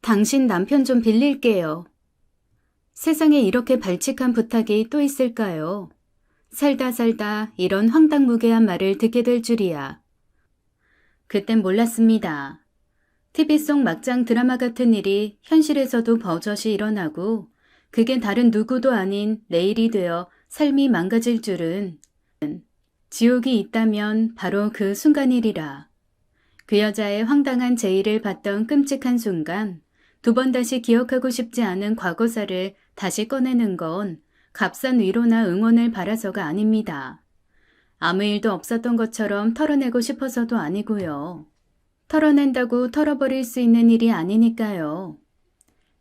당신 남편 좀 빌릴게요. 세상에 이렇게 발칙한 부탁이 또 있을까요? 살다 살다 이런 황당무계한 말을 듣게 될 줄이야. 그땐 몰랐습니다. TV 속 막장 드라마 같은 일이 현실에서도 버젓이 일어나고 그게 다른 누구도 아닌 내일이 되어 삶이 망가질 줄은. 지옥이 있다면 바로 그 순간이리라. 그 여자의 황당한 제의를 받던 끔찍한 순간 두 번 다시 기억하고 싶지 않은 과거사를 다시 꺼내는 건 값싼 위로나 응원을 바라서가 아닙니다. 아무 일도 없었던 것처럼 털어내고 싶어서도 아니고요. 털어낸다고 털어버릴 수 있는 일이 아니니까요.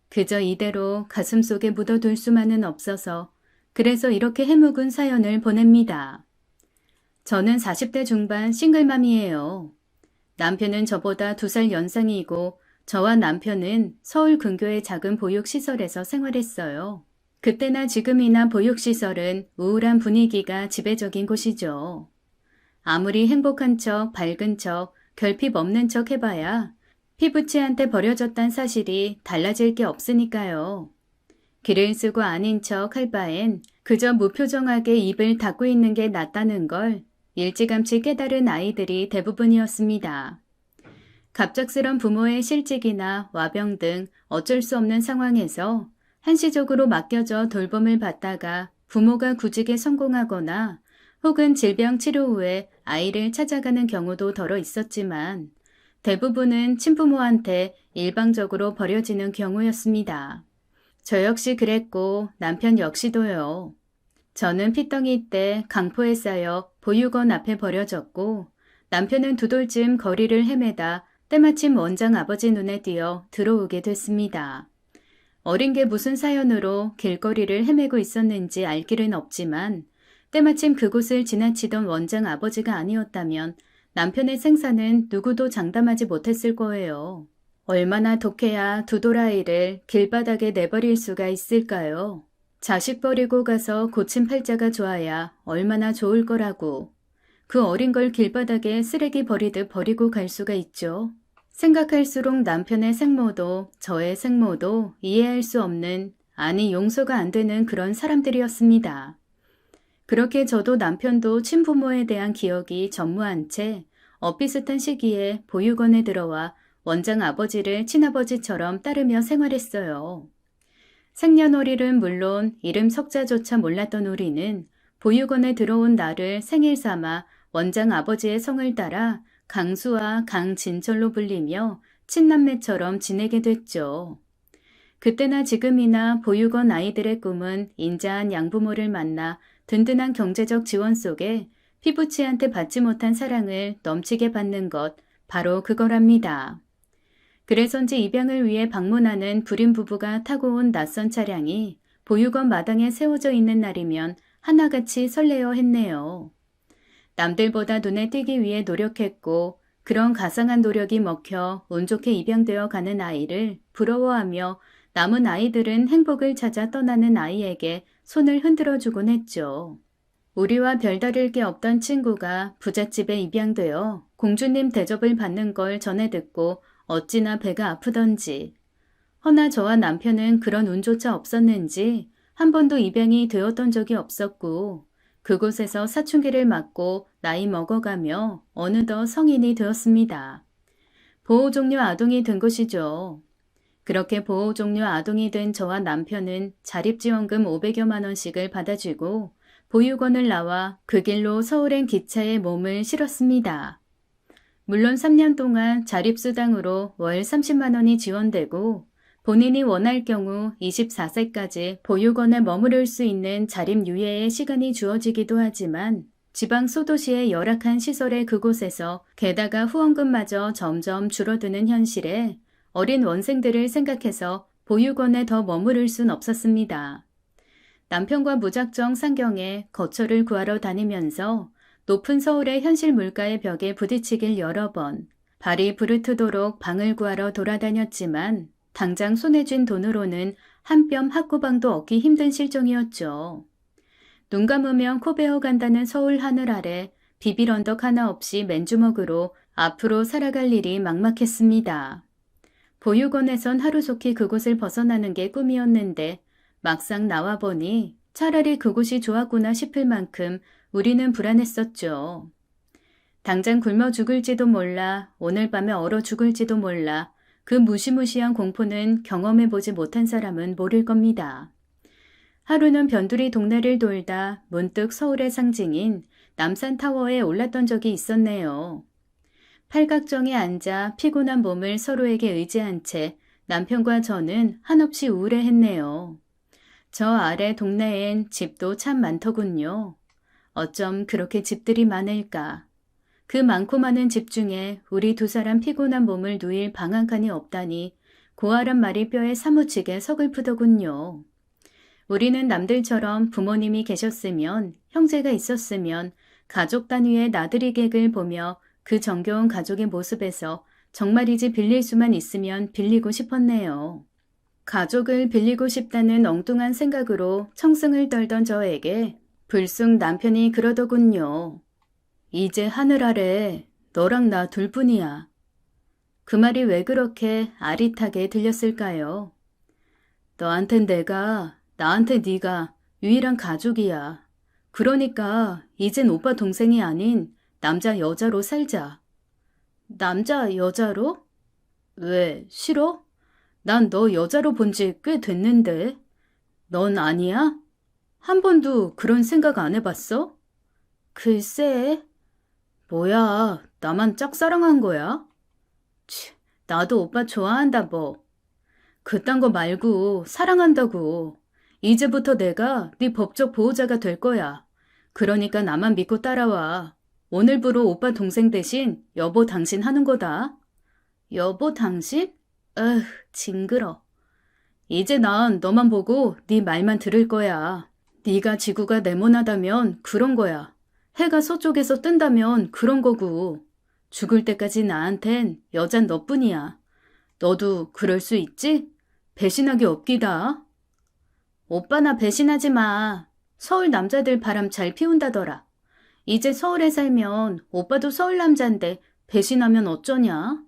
그저 이대로 가슴속에 묻어둘 수만은 없어서 그래서 이렇게 해묵은 사연을 보냅니다. 저는 40대 중반 싱글맘이에요. 남편은 저보다 2살 연상이고 저와 남편은 서울 근교의 작은 보육시설에서 생활했어요. 그때나 지금이나 보육시설은 우울한 분위기가 지배적인 곳이죠. 아무리 행복한 척, 밝은 척, 결핍 없는 척 해봐야 피부치한테 버려졌단 사실이 달라질 게 없으니까요. 글을 쓰고 아닌 척 할 바엔 그저 무표정하게 입을 닫고 있는 게 낫다는 걸 일찌감치 깨달은 아이들이 대부분이었습니다. 갑작스런 부모의 실직이나 와병 등 어쩔 수 없는 상황에서 한시적으로 맡겨져 돌봄을 받다가 부모가 구직에 성공하거나 혹은 질병 치료 후에 아이를 찾아가는 경우도 덜어 있었지만 대부분은 친부모한테 일방적으로 버려지는 경우였습니다. 저 역시 그랬고 남편 역시도요. 저는 피덩이 때 강포에 쌓여 보육원 앞에 버려졌고 남편은 2돌쯤 거리를 헤매다 때마침 원장 아버지 눈에 띄어 들어오게 됐습니다. 어린 게 무슨 사연으로 길거리를 헤매고 있었는지 알 길은 없지만 때마침 그곳을 지나치던 원장 아버지가 아니었다면 남편의 생사는 누구도 장담하지 못했을 거예요. 얼마나 독해야 두 도라이를 길바닥에 내버릴 수가 있을까요? 자식 버리고 가서 고친 팔자가 좋아야 얼마나 좋을 거라고. 그 어린 걸 길바닥에 쓰레기 버리듯 버리고 갈 수가 있죠. 생각할수록 남편의 생모도 저의 생모도 이해할 수 없는, 아니 용서가 안 되는 그런 사람들이었습니다. 그렇게 저도 남편도 친부모에 대한 기억이 전무한 채 엇비슷한 시기에 보육원에 들어와 원장 아버지를 친아버지처럼 따르며 생활했어요. 생년월일은 물론 이름 석자조차 몰랐던 우리는 보육원에 들어온 나를 생일 삼아 원장 아버지의 성을 따라 강수와 강진철로 불리며 친남매처럼 지내게 됐죠. 그때나 지금이나 보육원 아이들의 꿈은 인자한 양부모를 만나 든든한 경제적 지원 속에 피부치한테 받지 못한 사랑을 넘치게 받는 것, 바로 그거랍니다. 그래서인지 입양을 위해 방문하는 불임 부부가 타고 온 낯선 차량이 보육원 마당에 세워져 있는 날이면 하나같이 설레어 했네요. 남들보다 눈에 띄기 위해 노력했고 그런 가상한 노력이 먹혀 운 좋게 입양되어 가는 아이를 부러워하며 남은 아이들은 행복을 찾아 떠나는 아이에게 손을 흔들어주곤 했죠. 우리와 별다를 게 없던 친구가 부잣집에 입양되어 공주님 대접을 받는 걸 전해 듣고 어찌나 배가 아프던지. 허나 저와 남편은 그런 운조차 없었는지 한 번도 입양이 되었던 적이 없었고 그곳에서 사춘기를 맞고 나이 먹어가며 어느덧 성인이 되었습니다. 보호종료 아동이 된 것이죠. 그렇게 보호종료 아동이 된 저와 남편은 자립지원금 500여만 원씩을 받아주고 보육원을 나와 그 길로 서울행 기차에 몸을 실었습니다. 물론 3년 동안 자립수당으로 월 30만 원이 지원되고 본인이 원할 경우 24세까지 보육원에 머무를 수 있는 자립유예의 시간이 주어지기도 하지만 지방 소도시의 열악한 시설의 그곳에서 게다가 후원금마저 점점 줄어드는 현실에 어린 원생들을 생각해서 보육원에 더 머무를 순 없었습니다. 남편과 무작정 상경에 거처를 구하러 다니면서 높은 서울의 현실 물가의 벽에 부딪히길 여러 번, 발이 부르트도록 방을 구하러 돌아다녔지만 당장 손에 쥔 돈으로는 한 뼘 학구방도 얻기 힘든 실정이었죠. 눈 감으면 코 베어간다는 서울 하늘 아래 비빌 언덕 하나 없이 맨주먹으로 앞으로 살아갈 일이 막막했습니다. 보육원에선 하루속히 그곳을 벗어나는 게 꿈이었는데 막상 나와보니 차라리 그곳이 좋았구나 싶을 만큼 우리는 불안했었죠. 당장 굶어 죽을지도 몰라, 오늘 밤에 얼어 죽을지도 몰라, 그 무시무시한 공포는 경험해보지 못한 사람은 모를 겁니다. 하루는 변두리 동네를 돌다 문득 서울의 상징인 남산타워에 올랐던 적이 있었네요. 팔각정에 앉아 피곤한 몸을 서로에게 의지한 채 남편과 저는 한없이 우울해했네요. 저 아래 동네엔 집도 참 많더군요. 어쩜 그렇게 집들이 많을까. 그 많고 많은 집 중에 우리 두 사람 피곤한 몸을 누일 방 한 칸이 없다니 고아란 말이 뼈에 사무치게 서글프더군요. 우리는 남들처럼 부모님이 계셨으면, 형제가 있었으면 가족 단위의 나들이 객을 보며 그 정겨운 가족의 모습에서 정말이지 빌릴 수만 있으면 빌리고 싶었네요. 가족을 빌리고 싶다는 엉뚱한 생각으로 청승을 떨던 저에게 불쑥 남편이 그러더군요. 이제 하늘 아래 너랑 나 둘뿐이야. 그 말이 왜 그렇게 아릿하게 들렸을까요? 너한텐 내가, 나한테 네가 유일한 가족이야. 그러니까 이젠 오빠 동생이 아닌 남자 여자로 살자. 남자 여자로? 왜, 싫어? 난 너 여자로 본 지 꽤 됐는데. 넌 아니야? 한 번도 그런 생각 안 해봤어? 글쎄. 뭐야, 나만 짝사랑한 거야? 치, 나도 오빠 좋아한다 뭐. 그딴 거 말고 사랑한다고. 이제부터 내가 네 법적 보호자가 될 거야. 그러니까 나만 믿고 따라와. 오늘부로 오빠 동생 대신 여보 당신 하는 거다. 여보 당신? 에휴, 징그러. 이제 난 너만 보고 네 말만 들을 거야. 네가 지구가 네모나다면 그런 거야. 해가 서쪽에서 뜬다면 그런 거고. 죽을 때까지 나한텐 여잔 너뿐이야. 너도 그럴 수 있지? 배신하기 없기다. 오빠 나 배신하지 마. 서울 남자들 바람 잘 피운다더라. 이제 서울에 살면 오빠도 서울 남잔데 배신하면 어쩌냐?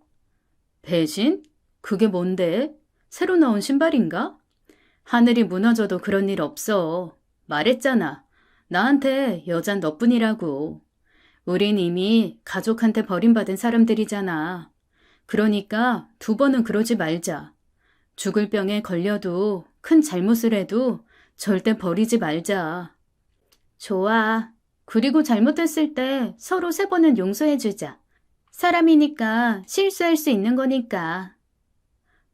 배신? 그게 뭔데? 새로 나온 신발인가? 하늘이 무너져도 그런 일 없어. 말했잖아. 나한테 여잔 너뿐이라고. 우린 이미 가족한테 버림받은 사람들이잖아. 그러니까 두 번은 그러지 말자. 죽을 병에 걸려도 큰 잘못을 해도 절대 버리지 말자. 좋아. 그리고 잘못했을 때 서로 3번은 용서해주자. 사람이니까 실수할 수 있는 거니까.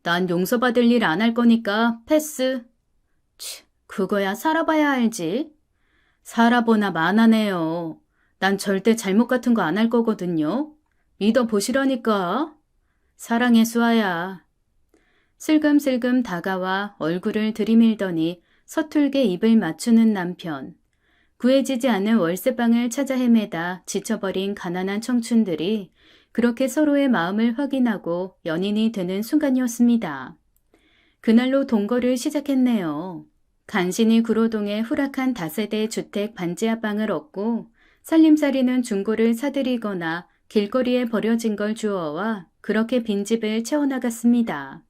난 용서받을 일 안 할 거니까 패스. 치, 그거야 살아봐야 알지. 살아보나 마나네요. 난 절대 잘못 같은 거 안 할 거거든요. 믿어보시라니까. 사랑의 수아야. 슬금슬금 다가와 얼굴을 들이밀더니 서툴게 입을 맞추는 남편. 구해지지 않은 월세방을 찾아 헤매다 지쳐버린 가난한 청춘들이 그렇게 서로의 마음을 확인하고 연인이 되는 순간이었습니다. 그날로 동거를 시작했네요. 간신히 구로동에 후락한 다세대 주택 반지하방을 얻고 살림살이는 중고를 사들이거나 길거리에 버려진 걸 주워와 그렇게 빈집을 채워나갔습니다.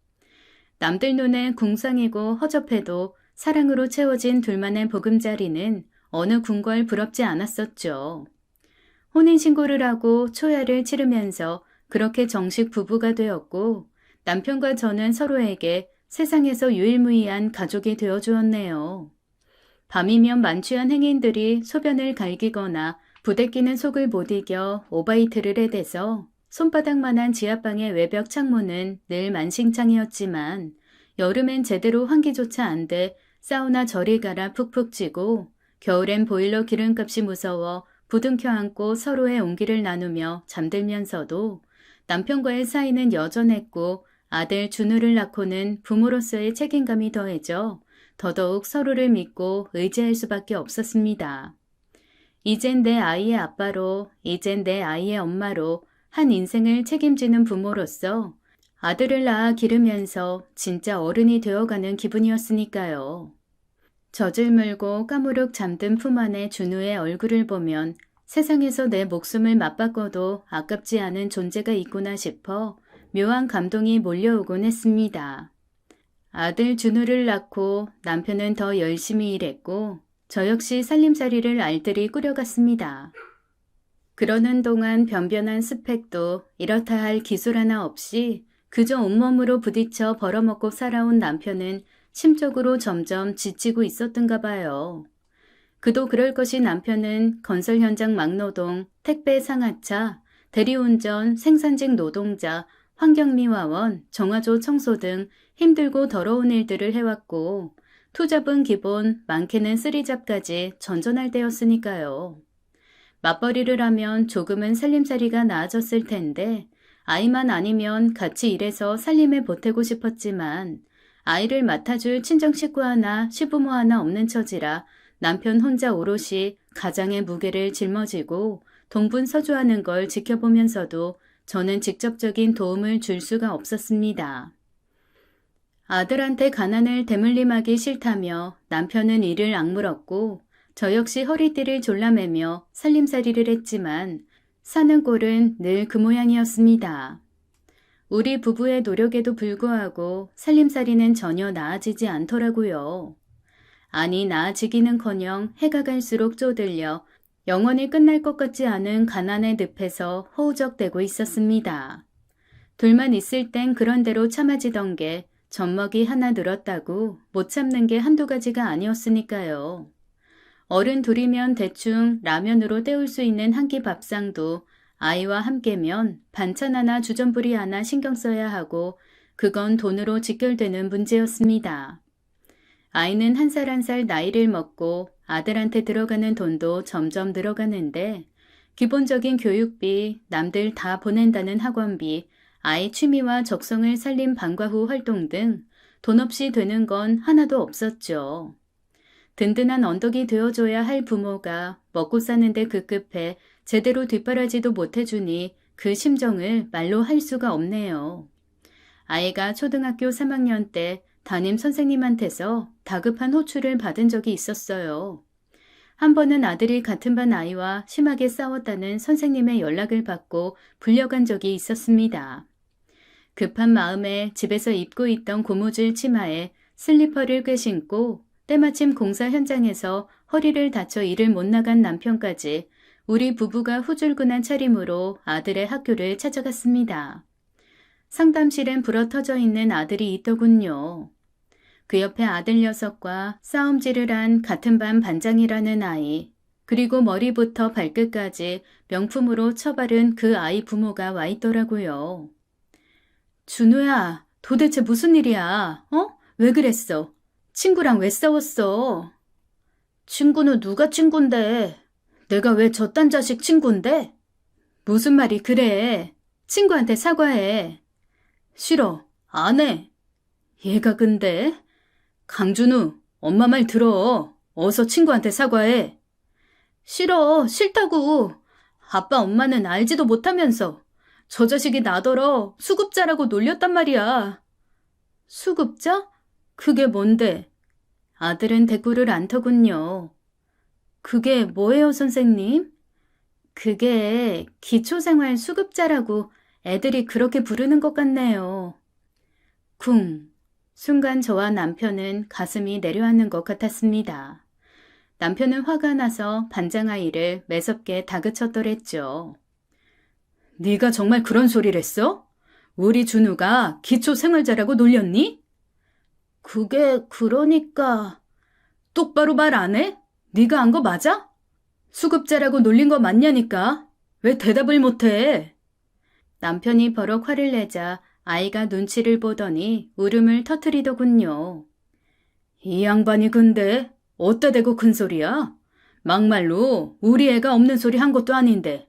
남들 눈엔 궁상이고 허접해도 사랑으로 채워진 둘만의 보금자리는 어느 궁궐 부럽지 않았었죠. 혼인신고를 하고 초야를 치르면서 그렇게 정식 부부가 되었고 남편과 저는 서로에게 세상에서 유일무이한 가족이 되어주었네요. 밤이면 만취한 행인들이 소변을 갈기거나 부대끼는 속을 못 이겨 오바이트를 해대서 손바닥만한 지하방의 외벽 창문은 늘 만신창이었지만 여름엔 제대로 환기조차 안 돼 사우나 저리 가라 푹푹 찌고 겨울엔 보일러 기름값이 무서워 부둥켜 안고 서로의 온기를 나누며 잠들면서도 남편과의 사이는 여전했고 아들 준우를 낳고는 부모로서의 책임감이 더해져 더더욱 서로를 믿고 의지할 수밖에 없었습니다. 이젠 내 아이의 아빠로, 이젠 내 아이의 엄마로 한 인생을 책임지는 부모로서 아들을 낳아 기르면서 진짜 어른이 되어가는 기분이었으니까요. 젖을 물고 까무룩 잠든 품 안의 준우의 얼굴을 보면 세상에서 내 목숨을 맞바꿔도 아깝지 않은 존재가 있구나 싶어 묘한 감동이 몰려오곤 했습니다. 아들 준우를 낳고 남편은 더 열심히 일했고 저 역시 살림살이를 알뜰히 꾸려갔습니다. 그러는 동안 변변한 스펙도 이렇다 할 기술 하나 없이 그저 온몸으로 부딪혀 벌어먹고 살아온 남편은 심적으로 점점 지치고 있었던가 봐요. 그도 그럴 것이 남편은 건설 현장 막노동, 택배 상하차, 대리운전, 생산직 노동자, 환경미화원, 정화조 청소 등 힘들고 더러운 일들을 해왔고 투잡은 기본, 많게는 쓰리잡까지 전전할 때였으니까요. 맞벌이를 하면 조금은 살림살이가 나아졌을 텐데 아이만 아니면 같이 일해서 살림에 보태고 싶었지만 아이를 맡아줄 친정 식구 하나, 시부모 하나 없는 처지라 남편 혼자 오롯이 가장의 무게를 짊어지고 동분서주하는 걸 지켜보면서도 저는 직접적인 도움을 줄 수가 없었습니다. 아들한테 가난을 대물림하기 싫다며 남편은 이를 악물었고 저 역시 허리띠를 졸라매며 살림살이를 했지만 사는 꼴은 늘 그 모양이었습니다. 우리 부부의 노력에도 불구하고 살림살이는 전혀 나아지지 않더라고요. 아니 나아지기는커녕 해가 갈수록 쪼들려 영원히 끝날 것 같지 않은 가난의 늪에서 허우적대고 있었습니다. 둘만 있을 땐 그런대로 참아지던 게 젖먹이 하나 늘었다고 못 참는 게 한두 가지가 아니었으니까요. 어른 둘이면 대충 라면으로 때울 수 있는 한 끼 밥상도 아이와 함께면 반찬 하나 주전부리 하나 신경 써야 하고 그건 돈으로 직결되는 문제였습니다. 아이는 한 살 한 살 나이를 먹고 아들한테 들어가는 돈도 점점 늘어가는데 기본적인 교육비, 남들 다 보낸다는 학원비, 아이 취미와 적성을 살린 방과 후 활동 등 돈 없이 되는 건 하나도 없었죠. 든든한 언덕이 되어줘야 할 부모가 먹고 사는데 급급해 제대로 뒷바라지도 못해주니 그 심정을 말로 할 수가 없네요. 아이가 초등학교 3학년 때 담임 선생님한테서 다급한 호출을 받은 적이 있었어요. 한 번은 아들이 같은 반 아이와 심하게 싸웠다는 선생님의 연락을 받고 불려간 적이 있었습니다. 급한 마음에 집에서 입고 있던 고무줄 치마에 슬리퍼를 꿰신고 때마침 공사 현장에서 허리를 다쳐 일을 못 나간 남편까지 우리 부부가 후줄근한 차림으로 아들의 학교를 찾아갔습니다. 상담실엔 불어터져 있는 아들이 있더군요. 그 옆에 아들 녀석과 싸움질을 한 같은 반 반장이라는 아이, 그리고 머리부터 발끝까지 명품으로 처바른 그 아이 부모가 와 있더라고요. 준우야, 도대체 무슨 일이야? 왜 그랬어? 친구랑 왜 싸웠어? 친구는 누가 친구인데? 내가 왜 저딴 자식 친구인데? 무슨 말이 그래? 친구한테 사과해. 싫어, 안 해. 얘가 근데? 강준우, 엄마 말 들어. 어서 친구한테 사과해. 싫어, 싫다고. 아빠 엄마는 알지도 못하면서 저 자식이 나더러 수급자라고 놀렸단 말이야. 수급자? 그게 뭔데? 아들은 대꾸를 안 터군요. 그게 뭐예요, 선생님? 그게 기초생활 수급자라고 애들이 그렇게 부르는 것 같네요. 쿵. 순간 저와 남편은 가슴이 내려앉는 것 같았습니다. 남편은 화가 나서 반장아이를 매섭게 다그쳤더랬죠. 네가 정말 그런 소리를 했어? 우리 준우가 기초생활자라고 놀렸니? 그게 그러니까... 똑바로 말 안 해? 네가 한 거 맞아? 수급자라고 놀린 거 맞냐니까? 왜 대답을 못해? 남편이 버럭 화를 내자 아이가 눈치를 보더니 울음을 터뜨리더군요. 이 양반이 근데 어디다 대고 큰 소리야? 막말로 우리 애가 없는 소리 한 것도 아닌데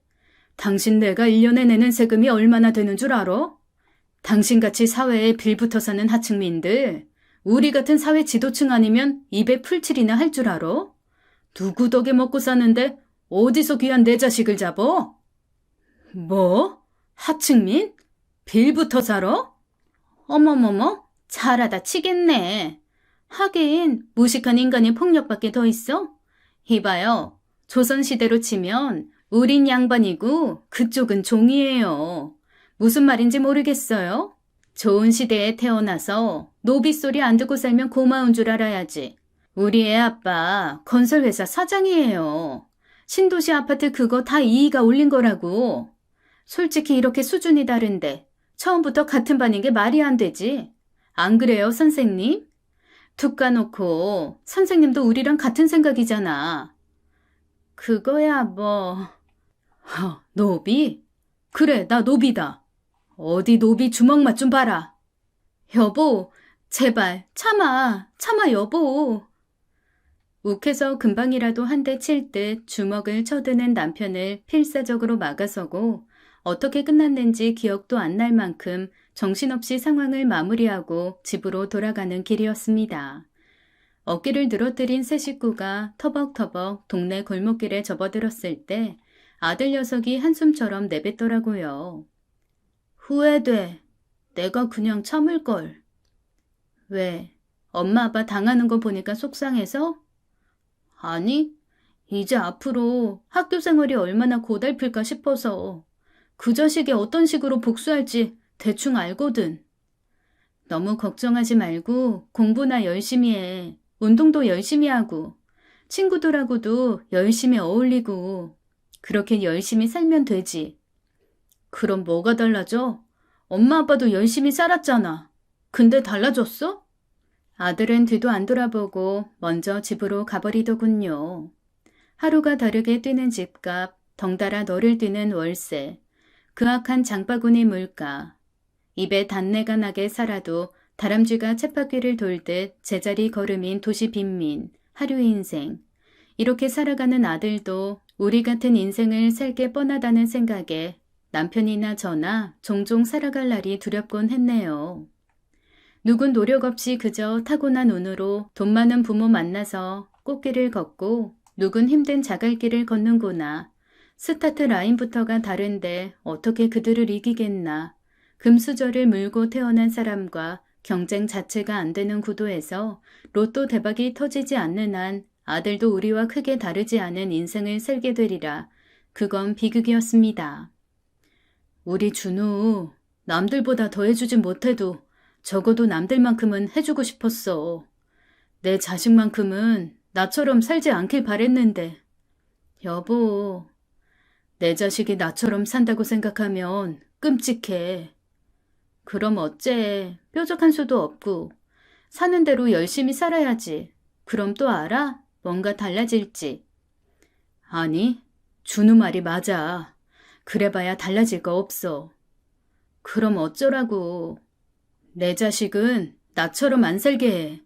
당신 내가 1년에 내는 세금이 얼마나 되는 줄 알아? 당신같이 사회에 빌붙어 사는 하층민들, 우리 같은 사회 지도층 아니면 입에 풀칠이나 할 줄 알아? 누구 덕에 먹고 사는데 어디서 귀한 내 자식을 잡어? 뭐? 하층민? 빌붙어 살아? 어머머머, 잘하다 치겠네. 하긴 무식한 인간의 폭력밖에 더 있어? 이봐요, 조선시대로 치면 우린 양반이고 그쪽은 종이에요. 무슨 말인지 모르겠어요? 좋은 시대에 태어나서 노비 소리 안 듣고 살면 고마운 줄 알아야지. 우리 애 아빠 건설회사 사장이에요. 신도시 아파트 그거 다 이의가 올린 거라고. 솔직히 이렇게 수준이 다른데 처음부터 같은 반인 게 말이 안 되지. 안 그래요, 선생님? 툭 까놓고 선생님도 우리랑 같은 생각이잖아. 그거야 뭐... 노비? 그래, 나 노비다. 어디 노비 주먹 맛 좀 봐라. 여보, 제발 참아 여보. 욱해서 금방이라도 한 대 칠 듯 주먹을 쳐드는 남편을 필사적으로 막아서고 어떻게 끝났는지 기억도 안 날 만큼 정신없이 상황을 마무리하고 집으로 돌아가는 길이었습니다. 어깨를 늘어뜨린 새 식구가 터벅터벅 동네 골목길에 접어들었을 때 아들 녀석이 한숨처럼 내뱉더라고요. 후회돼. 내가 그냥 참을걸. 왜? 엄마 아빠 당하는 거 보니까 속상해서? 아니, 이제 앞으로 학교 생활이 얼마나 고달플까 싶어서 그 자식이 어떤 식으로 복수할지 대충 알거든. 너무 걱정하지 말고 공부나 열심히 해. 운동도 열심히 하고 친구들하고도 열심히 어울리고 그렇게 열심히 살면 되지. 그럼 뭐가 달라져? 엄마 아빠도 열심히 살았잖아. 근데 달라졌어? 아들은 뒤도 안 돌아보고 먼저 집으로 가버리더군요. 하루가 다르게 뛰는 집값, 덩달아 너를 뛰는 월세, 그 악한 장바구니 물가, 입에 단내가 나게 살아도 다람쥐가 쳇바퀴를 돌듯 제자리 걸음인 도시 빈민, 하류 인생. 이렇게 살아가는 아들도 우리 같은 인생을 살게 뻔하다는 생각에 남편이나 저나 종종 살아갈 날이 두렵곤 했네요. 누군 노력 없이 그저 타고난 운으로 돈 많은 부모 만나서 꽃길을 걷고 누군 힘든 자갈길을 걷는구나. 스타트 라인부터가 다른데 어떻게 그들을 이기겠나. 금수저를 물고 태어난 사람과 경쟁 자체가 안 되는 구도에서 로또 대박이 터지지 않는 한 아들도 우리와 크게 다르지 않은 인생을 살게 되리라. 그건 비극이었습니다. 우리 준우, 남들보다 더 해주진 못해도 적어도 남들만큼은 해주고 싶었어. 내 자식만큼은 나처럼 살지 않길 바랬는데. 여보, 내 자식이 나처럼 산다고 생각하면 끔찍해. 그럼 어째, 뾰족한 수도 없고 사는 대로 열심히 살아야지. 그럼 또 알아? 뭔가 달라질지. 아니, 준우 말이 맞아. 그래봐야 달라질 거 없어. 그럼 어쩌라고. 내 자식은 나처럼 안 살게 해.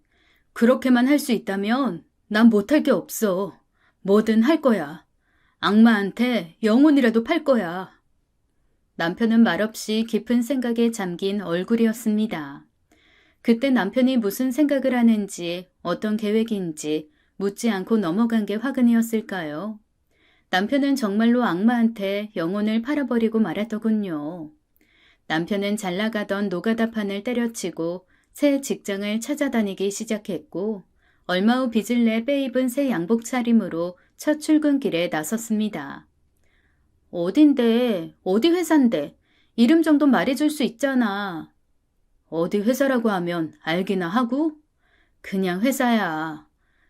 그렇게만 할 수 있다면 난 못할 게 없어. 뭐든 할 거야. 악마한테 영혼이라도 팔 거야. 남편은 말없이 깊은 생각에 잠긴 얼굴이었습니다. 그때 남편이 무슨 생각을 하는지 어떤 계획인지 묻지 않고 넘어간 게 화근이었을까요? 남편은 정말로 악마한테 영혼을 팔아버리고 말았더군요. 남편은 잘 나가던 노가다판을 때려치고 새 직장을 찾아다니기 시작했고 얼마 후 빚을 내 빼입은 새 양복 차림으로 첫 출근길에 나섰습니다. 어딘데? 어디 회사인데? 이름 정도 말해줄 수 있잖아. 어디 회사라고 하면 알기나 하고? 그냥 회사야.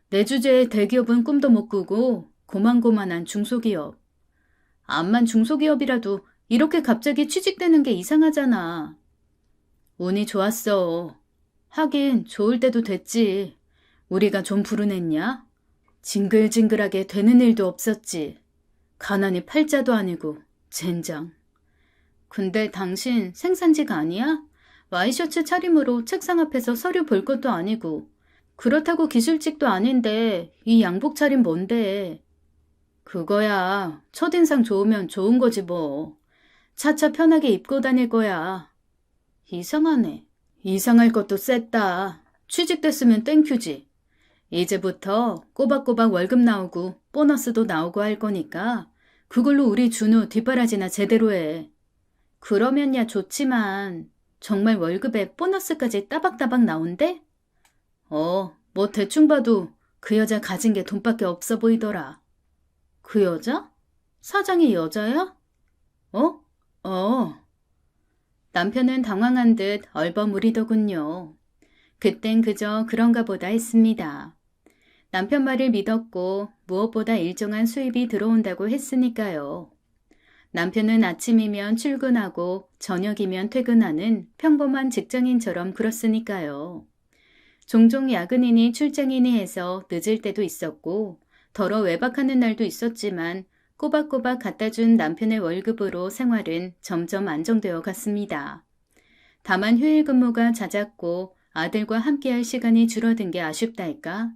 내 주제에 대기업은 꿈도 못 꾸고 고만고만한 중소기업. 암만 중소기업이라도 이렇게 갑자기 취직되는 게 이상하잖아. 운이 좋았어. 하긴 좋을 때도 됐지. 우리가 좀 불운했냐? 징글징글하게 되는 일도 없었지. 가난이 팔자도 아니고 젠장. 근데 당신 생산직 아니야? 와이셔츠 차림으로 책상 앞에서 서류 볼 것도 아니고 그렇다고 기술직도 아닌데 이 양복 차림 뭔데? 그거야 첫인상 좋으면 좋은 거지 뭐. 차차 편하게 입고 다닐 거야. 이상하네. 이상할 것도 셌다. 취직됐으면 땡큐지. 이제부터 꼬박꼬박 월급 나오고 보너스도 나오고 할 거니까 그걸로 우리 준우 뒷바라지나 제대로 해. 그러면야 좋지만 정말 월급에 보너스까지 따박따박 나온대? 뭐 대충 봐도 그 여자 가진 게 돈밖에 없어 보이더라. 그 여자? 사장이 여자야? 어? 남편은 당황한 듯 얼버무리더군요. 그땐 그저 그런가 보다 했습니다. 남편 말을 믿었고 무엇보다 일정한 수입이 들어온다고 했으니까요. 남편은 아침이면 출근하고 저녁이면 퇴근하는 평범한 직장인처럼 굴었으니까요. 종종 야근이니 출장이니 해서 늦을 때도 있었고 덜어 외박하는 날도 있었지만 꼬박꼬박 갖다 준 남편의 월급으로 생활은 점점 안정되어 갔습니다. 다만 휴일 근무가 잦았고 아들과 함께할 시간이 줄어든 게 아쉽달까?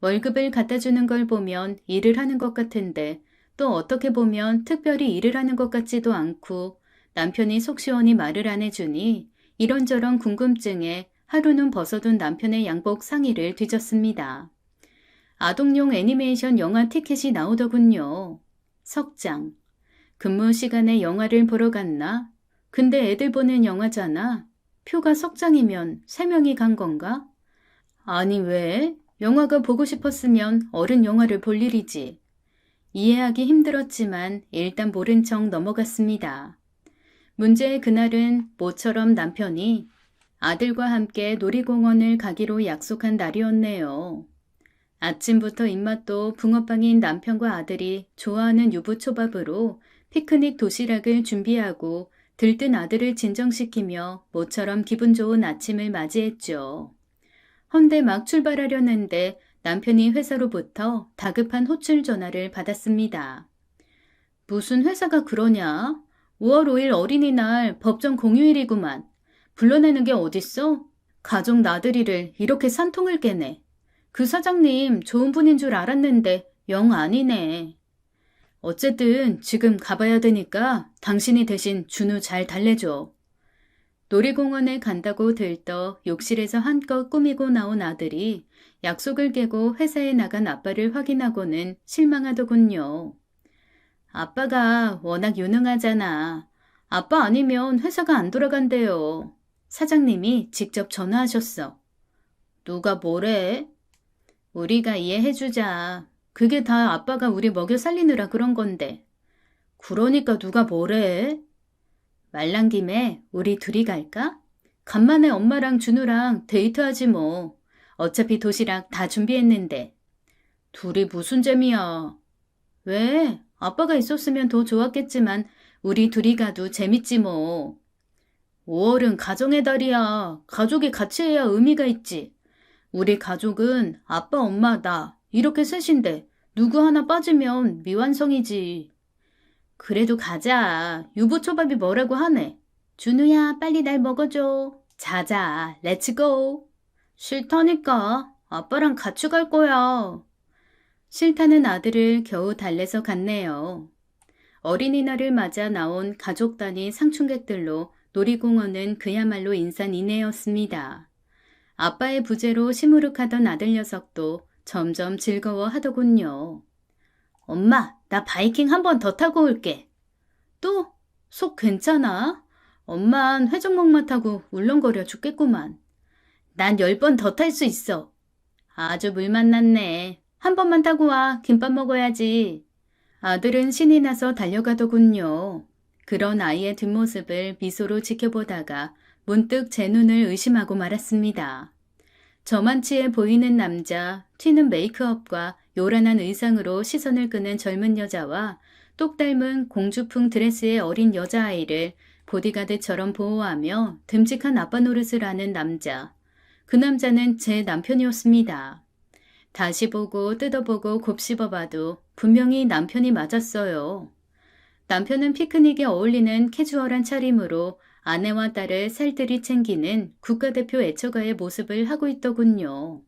월급을 갖다 주는 걸 보면 일을 하는 것 같은데 또 어떻게 보면 특별히 일을 하는 것 같지도 않고 남편이 속 시원히 말을 안 해주니 이런저런 궁금증에 하루는 벗어둔 남편의 양복 상의를 뒤졌습니다. 아동용 애니메이션 영화 티켓이 나오더군요. 석장. 근무 시간에 영화를 보러 갔나? 근데 애들 보는 영화잖아. 표가 석장이면 3명이 간 건가? 아니 왜? 영화가 보고 싶었으면 어른 영화를 볼 일이지. 이해하기 힘들었지만 일단 모른 척 넘어갔습니다. 문제의 그날은 모처럼 남편이 아들과 함께 놀이공원을 가기로 약속한 날이었네요. 아침부터 입맛도 붕어빵인 남편과 아들이 좋아하는 유부초밥으로 피크닉 도시락을 준비하고 들뜬 아들을 진정시키며 모처럼 기분 좋은 아침을 맞이했죠. 헌데 막 출발하려는데 남편이 회사로부터 다급한 호출 전화를 받았습니다. 무슨 회사가 그러냐? 5월 5일 어린이날 법정 공휴일이구만. 불러내는 게 어딨어? 가족 나들이를 이렇게 산통을 깨네. 그 사장님 좋은 분인 줄 알았는데 영 아니네. 어쨌든 지금 가봐야 되니까 당신이 대신 준우 잘 달래줘. 놀이공원에 간다고 들떠 욕실에서 한껏 꾸미고 나온 아들이 약속을 깨고 회사에 나간 아빠를 확인하고는 실망하더군요. 아빠가 워낙 유능하잖아. 아빠 아니면 회사가 안 돌아간대요. 사장님이 직접 전화하셨어. 누가 뭐래? 우리가 이해해주자. 그게 다 아빠가 우리 먹여 살리느라 그런 건데. 그러니까 누가 뭐래? 말난 김에 우리 둘이 갈까? 간만에 엄마랑 준우랑 데이트하지 뭐. 어차피 도시락 다 준비했는데. 둘이 무슨 재미야. 왜? 아빠가 있었으면 더 좋았겠지만 우리 둘이 가도 재밌지 뭐. 5월은 가정의 달이야. 가족이 같이 해야 의미가 있지. 우리 가족은 아빠, 엄마, 나 이렇게 셋인데 누구 하나 빠지면 미완성이지. 그래도 가자. 유부초밥이 뭐라고 하네. 준우야, 빨리 날 먹어줘. 자자, 렛츠고. 싫다니까. 아빠랑 같이 갈 거야. 싫다는 아들을 겨우 달래서 갔네요. 어린이날을 맞아 나온 가족 단위 상충객들로 놀이공원은 그야말로 인산인해였습니다. 아빠의 부재로 시무룩하던 아들 녀석도 점점 즐거워하더군요. 엄마, 나 바이킹 한 번 더 타고 올게. 또? 속 괜찮아? 엄만 회전목마 타고 울렁거려 죽겠구만. 난 10번 더 탈 수 있어. 아주 물 만났네. 한 번만 타고 와. 김밥 먹어야지. 아들은 신이 나서 달려가더군요. 그런 아이의 뒷모습을 미소로 지켜보다가 문득 제 눈을 의심하고 말았습니다. 저만치에 보이는 남자, 튀는 메이크업과 요란한 의상으로 시선을 끄는 젊은 여자와 똑 닮은 공주풍 드레스의 어린 여자아이를 보디가드처럼 보호하며 듬직한 아빠 노릇을 하는 남자. 그 남자는 제 남편이었습니다. 다시 보고 뜯어보고 곱씹어봐도 분명히 남편이 맞았어요. 남편은 피크닉에 어울리는 캐주얼한 차림으로 아내와 딸을 살뜰히 챙기는 국가대표 애처가의 모습을 하고 있더군요.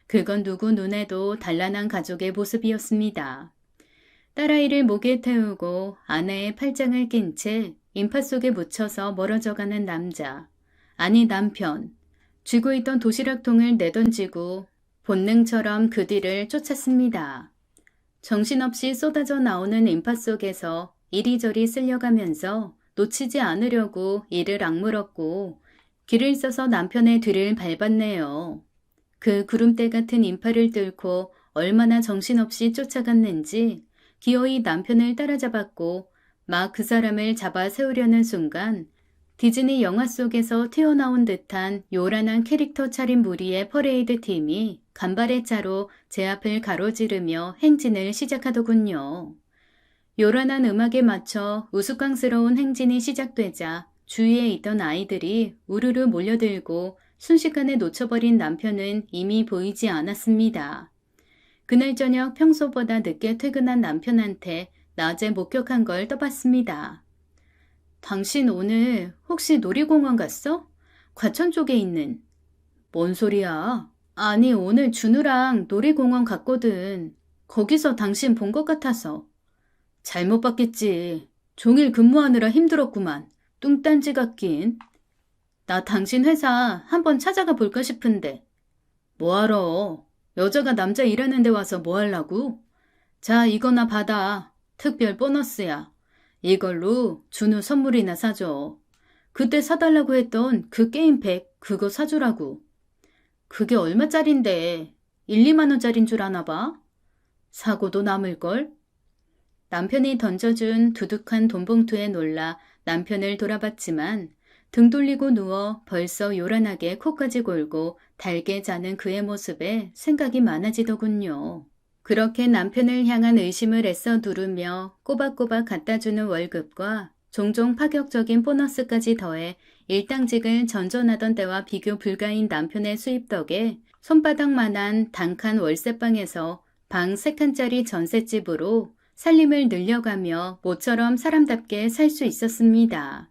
그건 누구 눈에도 단란한 가족의 모습이었습니다. 딸아이를 목에 태우고 아내의 팔짱을 낀 채 인파 속에 묻혀서 멀어져가는 남자, 아니 남편. 쥐고 있던 도시락통을 내던지고 본능처럼 그 뒤를 쫓았습니다. 정신없이 쏟아져 나오는 인파 속에서 이리저리 쓸려가면서 놓치지 않으려고 이를 악물었고 길을 써서 남편의 뒤를 밟았네요. 그 구름대 같은 인파를 뚫고 얼마나 정신없이 쫓아갔는지 기어이 남편을 따라잡았고 막 그 사람을 잡아 세우려는 순간 디즈니 영화 속에서 튀어나온 듯한 요란한 캐릭터 차린 무리의 퍼레이드 팀이 간발의 차로 제 앞을 가로지르며 행진을 시작하더군요. 요란한 음악에 맞춰 우스꽝스러운 행진이 시작되자 주위에 있던 아이들이 우르르 몰려들고 순식간에 놓쳐버린 남편은 이미 보이지 않았습니다. 그날 저녁 평소보다 늦게 퇴근한 남편한테 낮에 목격한 걸 떠봤습니다. 당신 오늘 혹시 놀이공원 갔어? 과천 쪽에 있는. 뭔 소리야? 아니, 오늘 준우랑 놀이공원 갔거든. 거기서 당신 본 것 같아서. 잘못 봤겠지. 종일 근무하느라 힘들었구만. 뚱딴지 같긴. 나 당신 회사 한번 찾아가 볼까 싶은데. 뭐하러? 여자가 남자 일하는 데 와서 뭐 하려고? 자, 이거나 받아. 특별 보너스야. 이걸로 준우 선물이나 사줘. 그때 사달라고 했던 그 게임팩 그거 사주라고. 그게 얼마짜린데? 1, 2만 원짜린 줄 아나 봐. 사고도 남을걸? 남편이 던져준 두둑한 돈봉투에 놀라 남편을 돌아봤지만 등 돌리고 누워 벌써 요란하게 코까지 골고 달게 자는 그의 모습에 생각이 많아지더군요. 그렇게 남편을 향한 의심을 애써 누르며 꼬박꼬박 갖다주는 월급과 종종 파격적인 보너스까지 더해 일당직을 전전하던 때와 비교 불가인 남편의 수입 덕에 손바닥만한 단칸 월세방에서 방 3칸짜리 전셋집으로 살림을 늘려가며 모처럼 사람답게 살 수 있었습니다.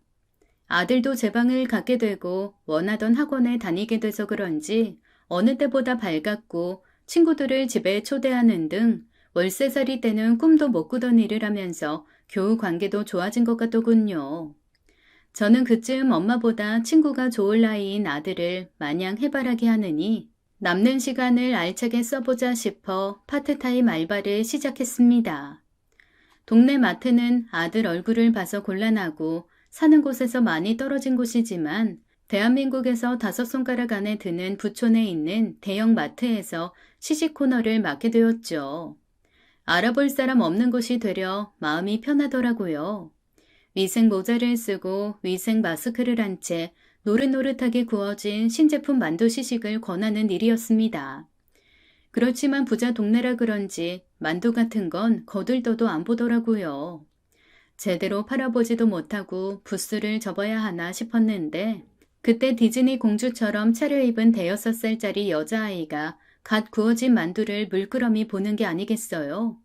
아들도 제 방을 갖게 되고 원하던 학원에 다니게 돼서 그런지 어느 때보다 밝았고 친구들을 집에 초대하는 등 월세살이 때는 꿈도 못 꾸던 일을 하면서 교우 관계도 좋아진 것 같더군요. 저는 그쯤 엄마보다 친구가 좋을 나이인 아들을 마냥 해바라기 하느니 남는 시간을 알차게 써보자 싶어 파트타임 알바를 시작했습니다. 동네 마트는 아들 얼굴을 봐서 곤란하고 사는 곳에서 많이 떨어진 곳이지만 대한민국에서 5손가락 안에 드는 부촌에 있는 대형 마트에서 시식 코너를 맡게 되었죠. 알아볼 사람 없는 곳이 되려 마음이 편하더라고요. 위생 모자를 쓰고 위생 마스크를 한 채 노릇노릇하게 구워진 신제품 만두 시식을 권하는 일이었습니다. 그렇지만 부자 동네라 그런지 만두 같은 건 거들떠도 안 보더라고요. 제대로 팔아보지도 못하고 부스를 접어야 하나 싶었는데 그때 디즈니 공주처럼 차려입은 5살짜리 여자아이가 갓 구워진 만두를 물끄러미 보는 게 아니겠어요?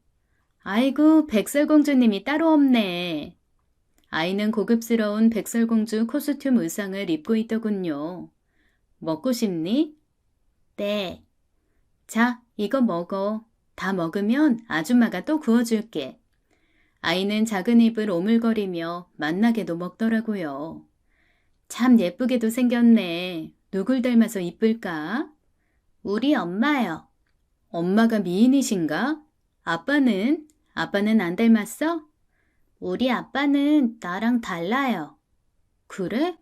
아이고, 백설공주님이 따로 없네. 아이는 고급스러운 백설공주 코스튬 의상을 입고 있더군요. 먹고 싶니? 네. 자, 이거 먹어. 다 먹으면 아줌마가 또 구워줄게. 아이는 작은 입을 오물거리며 맛나게도 먹더라고요. 참 예쁘게도 생겼네. 누굴 닮아서 이쁠까? 우리 엄마요. 엄마가 미인이신가? 아빠는? 아빠는 안 닮았어? 우리 아빠는 나랑 달라요. 그래?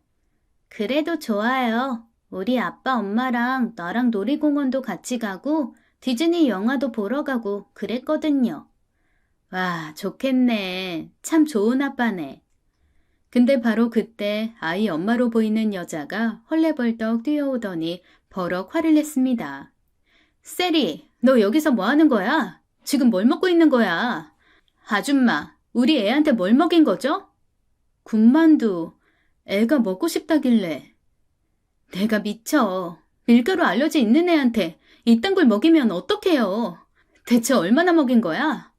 그래도 좋아요. 우리 아빠 엄마랑 나랑 놀이공원도 같이 가고 디즈니 영화도 보러 가고 그랬거든요. 와, 좋겠네. 참 좋은 아빠네. 근데 바로 그때 아이 엄마로 보이는 여자가 헐레벌떡 뛰어오더니 버럭 화를 냈습니다. 세리, 너 여기서 뭐 하는 거야? 지금 뭘 먹고 있는 거야? 아줌마, 우리 애한테 뭘 먹인 거죠? 군만두. 애가 먹고 싶다길래. 내가 미쳐. 밀가루 알러지 있는 애한테 이딴 걸 먹이면 어떡해요? 대체 얼마나 먹인 거야?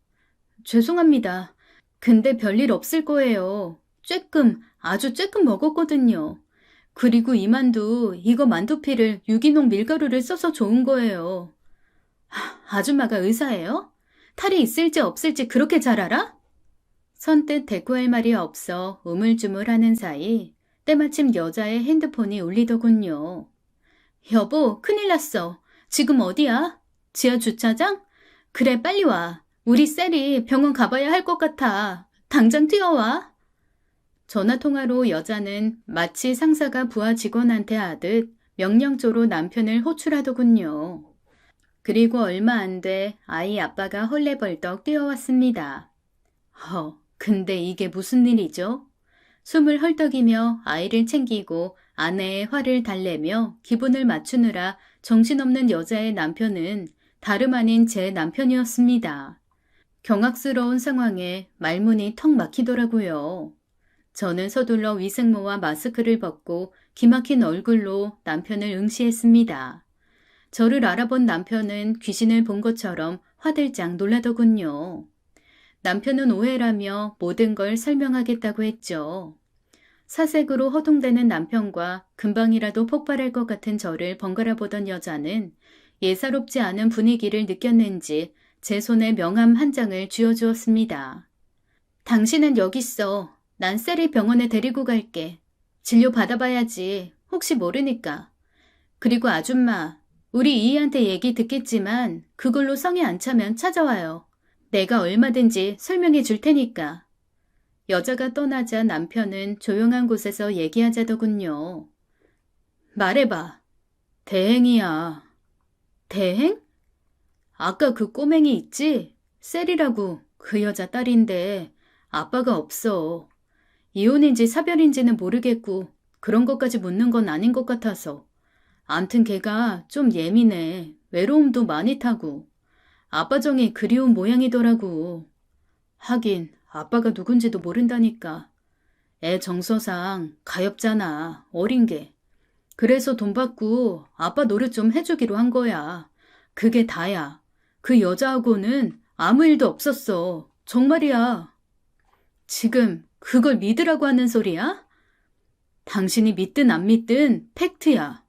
죄송합니다. 근데 별일 없을 거예요. 아주 쬐끔 먹었거든요. 그리고 이 만두, 이거 만두피를 유기농 밀가루를 써서 좋은 거예요. 아줌마가 의사예요? 탈이 있을지 없을지 그렇게 잘 알아? 선뜻 대꾸할 말이 없어 우물쭈물하는 사이 때마침 여자의 핸드폰이 울리더군요. 여보, 큰일 났어. 지금 어디야? 지하 주차장? 그래, 빨리 와. 우리 셀이 병원 가봐야 할 것 같아. 당장 뛰어와. 전화통화로 여자는 마치 상사가 부하 직원한테 하듯 명령조로 남편을 호출하더군요. 그리고 얼마 안 돼 아이 아빠가 헐레벌떡 뛰어왔습니다. 근데 이게 무슨 일이죠? 숨을 헐떡이며 아이를 챙기고 아내의 화를 달래며 기분을 맞추느라 정신없는 여자의 남편은 다름 아닌 제 남편이었습니다. 경악스러운 상황에 말문이 턱 막히더라고요. 저는 서둘러 위생모와 마스크를 벗고 기막힌 얼굴로 남편을 응시했습니다. 저를 알아본 남편은 귀신을 본 것처럼 화들짝 놀라더군요. 남편은 오해라며 모든 걸 설명하겠다고 했죠. 사색으로 허둥대는 남편과 금방이라도 폭발할 것 같은 저를 번갈아 보던 여자는 예사롭지 않은 분위기를 느꼈는지 제 손에 명함 한 장을 쥐어주었습니다. 당신은 여기 있어. 난 셀이 병원에 데리고 갈게. 진료 받아봐야지. 혹시 모르니까. 그리고 아줌마, 우리 이희한테 얘기 듣겠지만 그걸로 성에 안 차면 찾아와요. 내가 얼마든지 설명해 줄 테니까. 여자가 떠나자 남편은 조용한 곳에서 얘기하자더군요. 말해봐. 대행이야. 대행? 아까 그 꼬맹이 있지? 셀이라고 그 여자 딸인데 아빠가 없어. 이혼인지 사별인지는 모르겠고 그런 것까지 묻는 건 아닌 것 같아서. 암튼 걔가 좀 예민해. 외로움도 많이 타고. 아빠 정이 그리운 모양이더라고. 하긴 아빠가 누군지도 모른다니까. 애 정서상 가엾잖아. 어린 게. 그래서 돈 받고 아빠 노릇 좀 해주기로 한 거야. 그게 다야. 그 여자하고는 아무 일도 없었어. 정말이야. 지금 그걸 믿으라고 하는 소리야? 당신이 믿든 안 믿든 팩트야.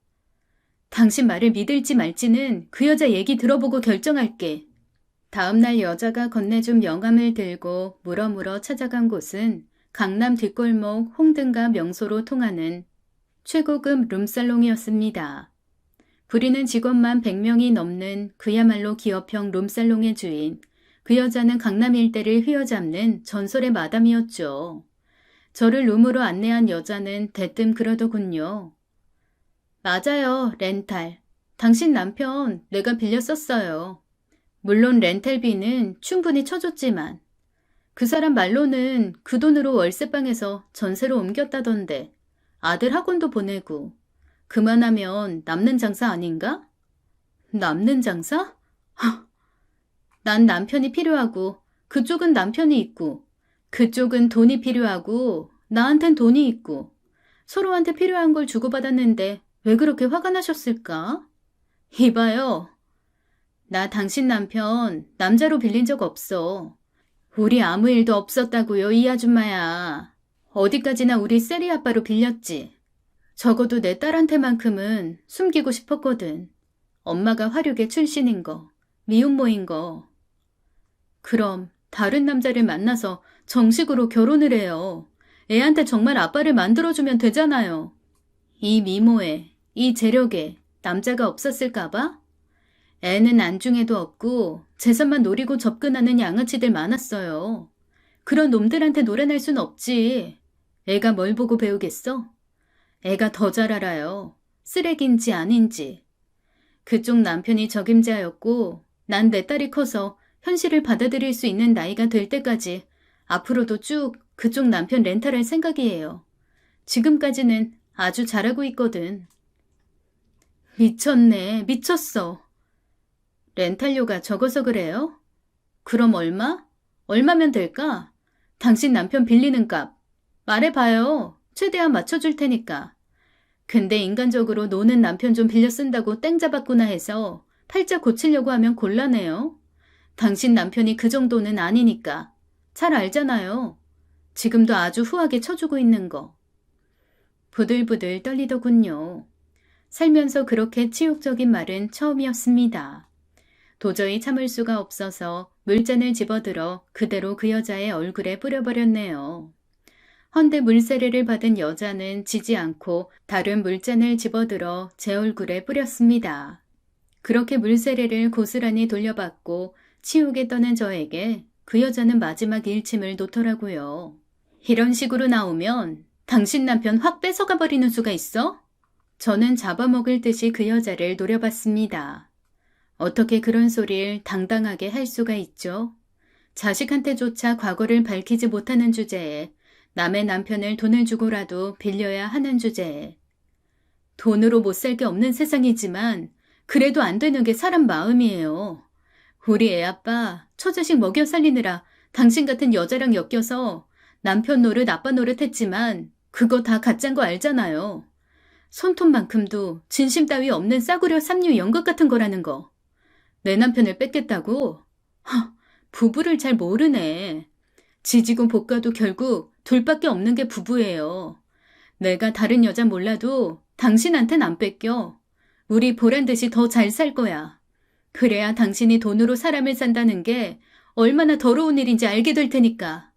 당신 말을 믿을지 말지는 그 여자 얘기 들어보고 결정할게. 다음날 여자가 건네준 명함을 들고 물어물어 찾아간 곳은 강남 뒷골목 홍등가 명소로 통하는 최고급 룸살롱이었습니다. 부리는 직원만 100명이 넘는 그야말로 기업형 룸살롱의 주인, 그 여자는 강남 일대를 휘어잡는 전설의 마담이었죠. 저를 룸으로 안내한 여자는 대뜸 그러더군요. 맞아요, 렌탈. 당신 남편 내가 빌려 썼어요. 물론 렌탈비는 충분히 쳐줬지만 그 사람 말로는 그 돈으로 월세방에서 전세로 옮겼다던데 아들 학원도 보내고 그만하면 남는 장사 아닌가? 남는 장사? 난 남편이 필요하고 그쪽은 남편이 있고 그쪽은 돈이 필요하고 나한텐 돈이 있고 서로한테 필요한 걸 주고받았는데 왜 그렇게 화가 나셨을까? 이봐요. 나 당신 남편 남자로 빌린 적 없어. 우리 아무 일도 없었다고요, 이 아줌마야. 어디까지나 우리 셀이 아빠로 빌렸지. 적어도 내 딸한테만큼은 숨기고 싶었거든. 엄마가 화력의 출신인 거, 미혼모인 거. 그럼 다른 남자를 만나서 정식으로 결혼을 해요. 애한테 정말 아빠를 만들어주면 되잖아요. 이 미모에, 이 재력에 남자가 없었을까봐? 애는 안중에도 없고 재산만 노리고 접근하는 양아치들 많았어요. 그런 놈들한테 노래날 순 없지. 애가 뭘 보고 배우겠어? 애가 더 잘 알아요. 쓰레기인지 아닌지. 그쪽 남편이 적임자였고 난 내 딸이 커서 현실을 받아들일 수 있는 나이가 될 때까지 앞으로도 쭉 그쪽 남편 렌탈할 생각이에요. 지금까지는 아주 잘하고 있거든. 미쳤네. 미쳤어. 렌탈료가 적어서 그래요? 그럼 얼마? 얼마면 될까? 당신 남편 빌리는 값. 말해봐요. 최대한 맞춰줄 테니까. 근데 인간적으로 노는 남편 좀 빌려 쓴다고 땡 잡았구나 해서 팔자 고치려고 하면 곤란해요. 당신 남편이 그 정도는 아니니까. 잘 알잖아요. 지금도 아주 후하게 쳐주고 있는 거. 부들부들 떨리더군요. 살면서 그렇게 치욕적인 말은 처음이었습니다. 도저히 참을 수가 없어서 물잔을 집어들어 그대로 그 여자의 얼굴에 뿌려버렸네요. 헌데 물세례를 받은 여자는 지지 않고 다른 물잔을 집어들어 제 얼굴에 뿌렸습니다. 그렇게 물세례를 고스란히 돌려받고 치욕에 떠는 저에게 그 여자는 마지막 일침을 놓더라고요. 이런 식으로 나오면 당신 남편 확 뺏어가 버리는 수가 있어? 저는 잡아먹을 듯이 그 여자를 노려봤습니다. 어떻게 그런 소리를 당당하게 할 수가 있죠? 자식한테조차 과거를 밝히지 못하는 주제에 남의 남편을 돈을 주고라도 빌려야 하는 주제에. 돈으로 못 살 게 없는 세상이지만 그래도 안 되는 게 사람 마음이에요. 우리 애 아빠 처자식 먹여 살리느라 당신 같은 여자랑 엮여서 남편 노릇 아빠 노릇 했지만 그거 다 가짜인 거 알잖아요. 손톱만큼도 진심 따위 없는 싸구려 삼류 연극 같은 거라는 거. 내 남편을 뺏겠다고? 부부를 잘 모르네. 지지고 볶아도 결국 둘밖에 없는 게 부부예요. 내가 다른 여자 몰라도 당신한텐 안 뺏겨. 우리 보란 듯이 더 잘 살 거야. 그래야 당신이 돈으로 사람을 산다는 게 얼마나 더러운 일인지 알게 될 테니까.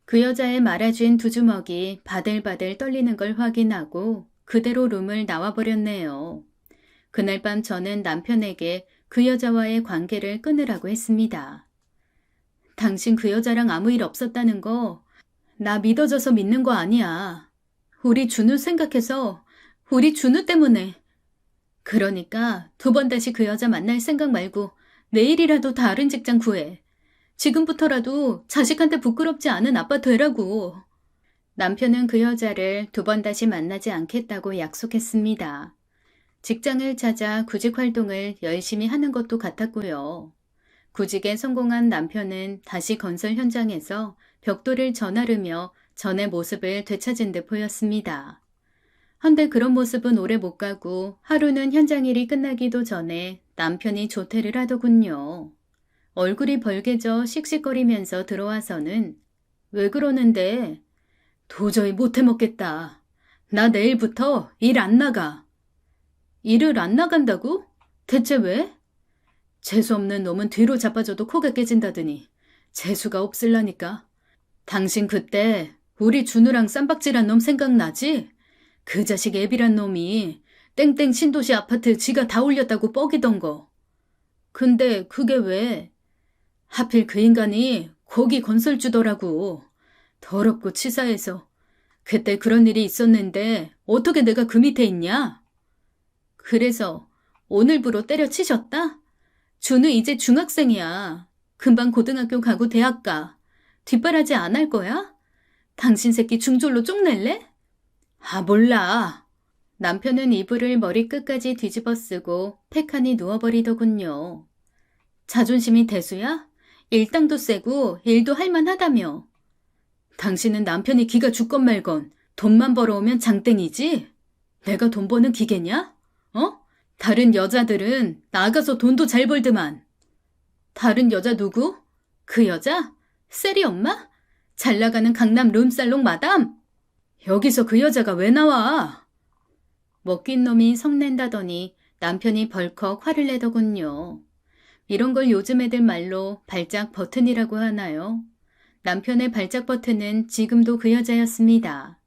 그 여자의 말아준 두 주먹이 바들바들 떨리는 걸 확인하고 그대로 룸을 나와버렸네요. 그날 밤 저는 남편에게 그 여자와의 관계를 끊으라고 했습니다. 당신 그 여자랑 아무 일 없었다는 거 나 믿어져서 믿는 거 아니야. 우리 준우 생각해서 우리 준우 때문에. 그러니까 두 번 다시 그 여자 만날 생각 말고 내일이라도 다른 직장 구해. 지금부터라도 자식한테 부끄럽지 않은 아빠 되라고. 남편은 그 여자를 두 번 다시 만나지 않겠다고 약속했습니다. 직장을 찾아 구직 활동을 열심히 하는 것도 같았고요. 구직에 성공한 남편은 다시 건설 현장에서 벽돌을 전하르며 전의 모습을 되찾은 듯 보였습니다. 헌데 그런 모습은 오래 못 가고 하루는 현장 일이 끝나기도 전에 남편이 조퇴를 하더군요. 얼굴이 벌개져 씩씩거리면서 들어와서는 왜 그러는데? 도저히 못 해먹겠다. 나 내일부터 일 안 나가. 일을 안 나간다고? 대체 왜? 재수없는 놈은 뒤로 자빠져도 코가 깨진다더니 재수가 없을라니까. 당신 그때 우리 준우랑 쌈박질한 놈 생각나지? 그 자식 애비란 놈이 땡땡 신도시 아파트 지가 다 올렸다고 뻐기던 거. 근데 그게 왜? 하필 그 인간이 거기 건설주더라고. 더럽고 치사해서. 그때 그런 일이 있었는데 어떻게 내가 그 밑에 있냐? 그래서 오늘부로 때려치셨다? 준우 이제 중학생이야. 금방 고등학교 가고 대학 가. 뒷바라지 안 할 거야? 당신 새끼 중졸로 쪽낼래? 아, 몰라. 남편은 이불을 머리끝까지 뒤집어 쓰고 패칸이 누워버리더군요. 자존심이 대수야? 일당도 세고 일도 할만하다며. 당신은 남편이 기가 죽건 말건 돈만 벌어오면 장땡이지? 내가 돈 버는 기계냐? 어? 다른 여자들은 나가서 돈도 잘 벌드만. 다른 여자 누구? 그 여자? 세리 엄마? 잘 나가는 강남 룸살롱 마담? 여기서 그 여자가 왜 나와? 먹긴 놈이 성낸다더니 남편이 벌컥 화를 내더군요. 이런 걸 요즘 애들 말로 발작 버튼이라고 하나요? 남편의 발작 버튼은 지금도 그 여자였습니다.